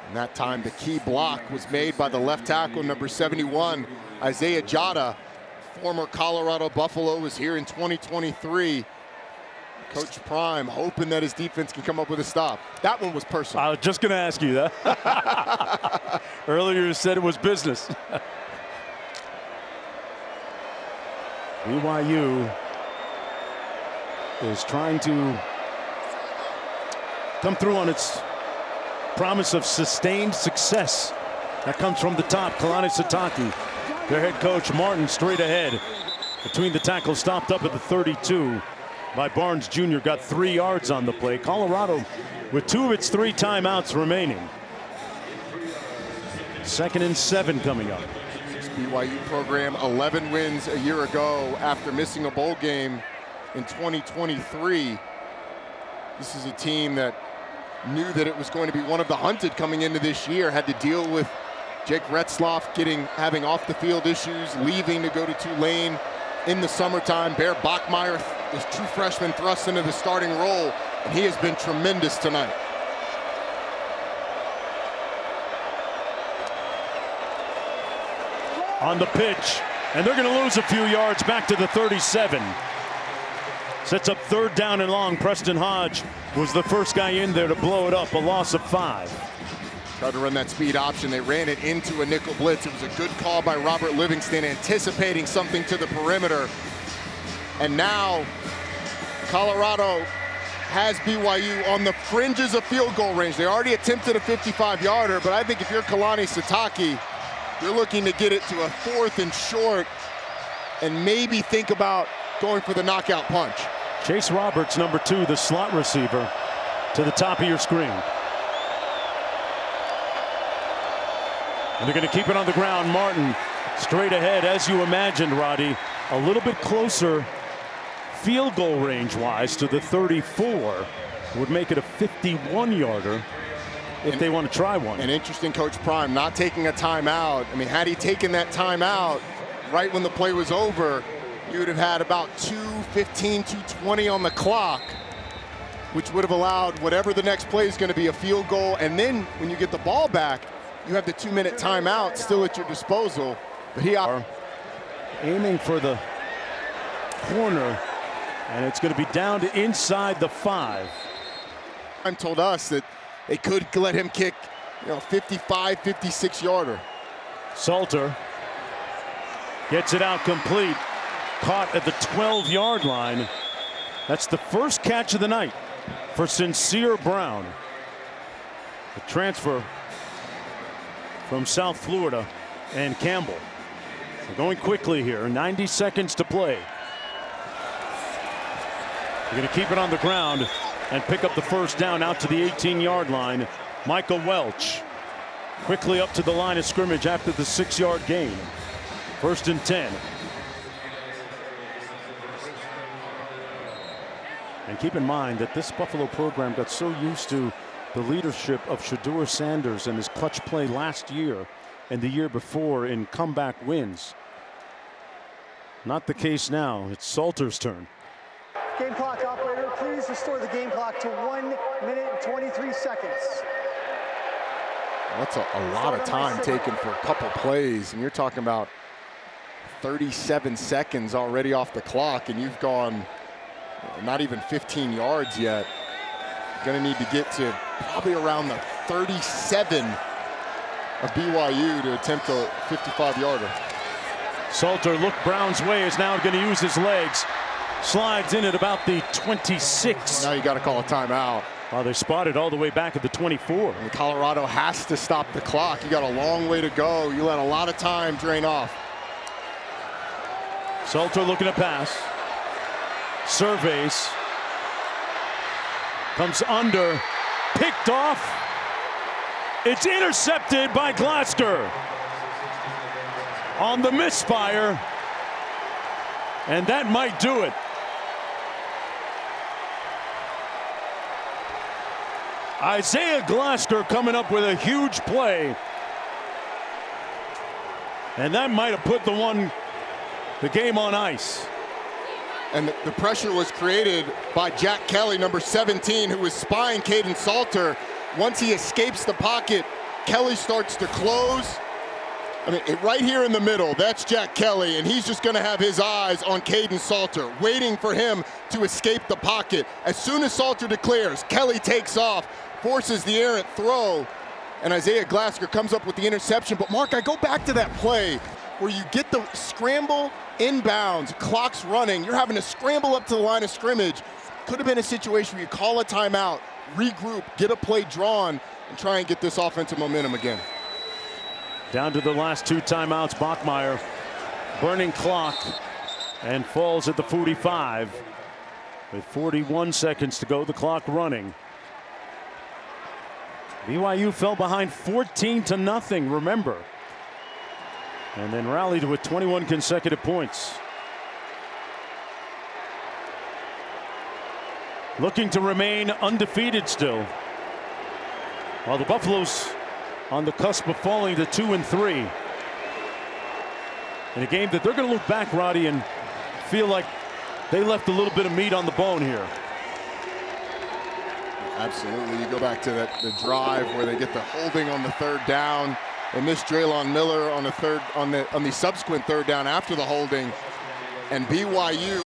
And that time the key block was made by the left tackle, number 71, Isaiah Jada. Former Colorado Buffalo, was here in 2023. Coach Prime hoping that his defense can come up with a stop. That one was personal. I was just going to ask you that. Earlier you said it was business. BYU is trying to come through on its promise of sustained success. That comes from the top. Kalani Sitake, their head coach. Martin straight ahead. Between the tackles, stopped up at the 32 by Barnes Jr. Got 3 yards on the play. Colorado with 2 of its 3 timeouts remaining. 2nd and 7 coming up. This BYU program, 11 wins a year ago after missing a bowl game in 2023. This is a team that knew that it was going to be one of the hunted coming into this year. Had to deal with Jake Retzloff having off the field issues, leaving to go to Tulane in the summertime. Bear Bachmeier, this true freshman, thrust into the starting role, and he has been tremendous tonight. On the pitch, and they're going to lose a few yards back to the 37. Sets up 3rd down and long. Preston Hodge was the first guy in there to blow it up. A loss of 5. Tried to run that speed option. They ran it into a nickel blitz. It was a good call by Robert Livingston, anticipating something to the perimeter. And now Colorado has BYU on the fringes of field goal range. They already attempted a 55-yarder, but I think if you're Kalani Sitake, you're looking to get it to a 4th and short and maybe think about going for the knockout punch. Chase Roberts, number 2, the slot receiver, to the top of your screen. And they're going to keep it on the ground. Martin straight ahead, as you imagined, Roddy. A little bit closer field goal range wise to the 34. Would make it a 51-yarder if they want to try one. And interesting, Coach Prime not taking a timeout. I mean, had he taken that timeout right when the play was over, you would have had about 2:15, 2:20 on the clock, which would have allowed whatever the next play is going to be a field goal. And then when you get the ball back, you have the 2-minute timeout still at your disposal. But he are aiming for the corner, and it's going to be down to inside the 5. Prime told us that they could let him kick, 55, 56-yarder. Salter gets it out complete. Caught at the 12-yard line. That's the first catch of the night for Sincere Brown. The transfer from South Florida and Campbell. We're going quickly here. 90 seconds to play. They're going to keep it on the ground and pick up the first down out to the 18-yard line. Michael Welch quickly up to the line of scrimmage after the 6-yard gain. 1st and 10. And keep in mind that this Buffalo program got so used to the leadership of Shedeur Sanders and his clutch play last year and the year before in comeback wins. Not the case now. It's Salter's turn. Game clock operator, please restore the game clock to 1 minute and 23 seconds. That's a lot of time taken for a couple plays, and you're talking about 37 seconds already off the clock, and you've gone not even 15 yards yet. Going to need to get to probably around the 37 of BYU to attempt a 55-yarder. Salter looked Brown's way, is now going to use his legs. Slides in at about the 26. Now you got to call a timeout. Well, they spotted all the way back at the 24. And Colorado has to stop the clock. You got a long way to go. You let a lot of time drain off. Salter looking to pass. Surveys. Comes under. Picked off. It's intercepted by Glasgow on the misfire. And that might do it. Isaiah Glasgow coming up with a huge play. And that might have put the game on ice. And the pressure was created by Jack Kelly, number 17, who was spying Caden Salter. Once he escapes the pocket, Kelly starts to close. I mean, right here in the middle, that's Jack Kelly, and he's just going to have his eyes on Caden Salter, waiting for him to escape the pocket. As soon as Salter declares, Kelly takes off, forces the errant throw, and Isaiah Glasgow comes up with the interception. But Mark, I go back to that play where you get the scramble inbounds, clock's running, you're having to scramble up to the line of scrimmage. Could have been a situation where you call a timeout, regroup, get a play drawn, and try and get this offensive momentum again. Down to the last 2 timeouts. Bachmeier burning clock and falls at the 45 with 41 seconds to go. The clock running. BYU fell behind 14-0, remember, and then rallied with 21 consecutive points. Looking to remain undefeated still, while the Buffaloes on the cusp of falling to 2-3 in a game that they're going to look back, Roddy, and feel like they left a little bit of meat on the bone here. Absolutely. You go back to the drive where they get the holding on the 3rd down. They missed Draylon Miller on the subsequent 3rd down after the holding, and BYU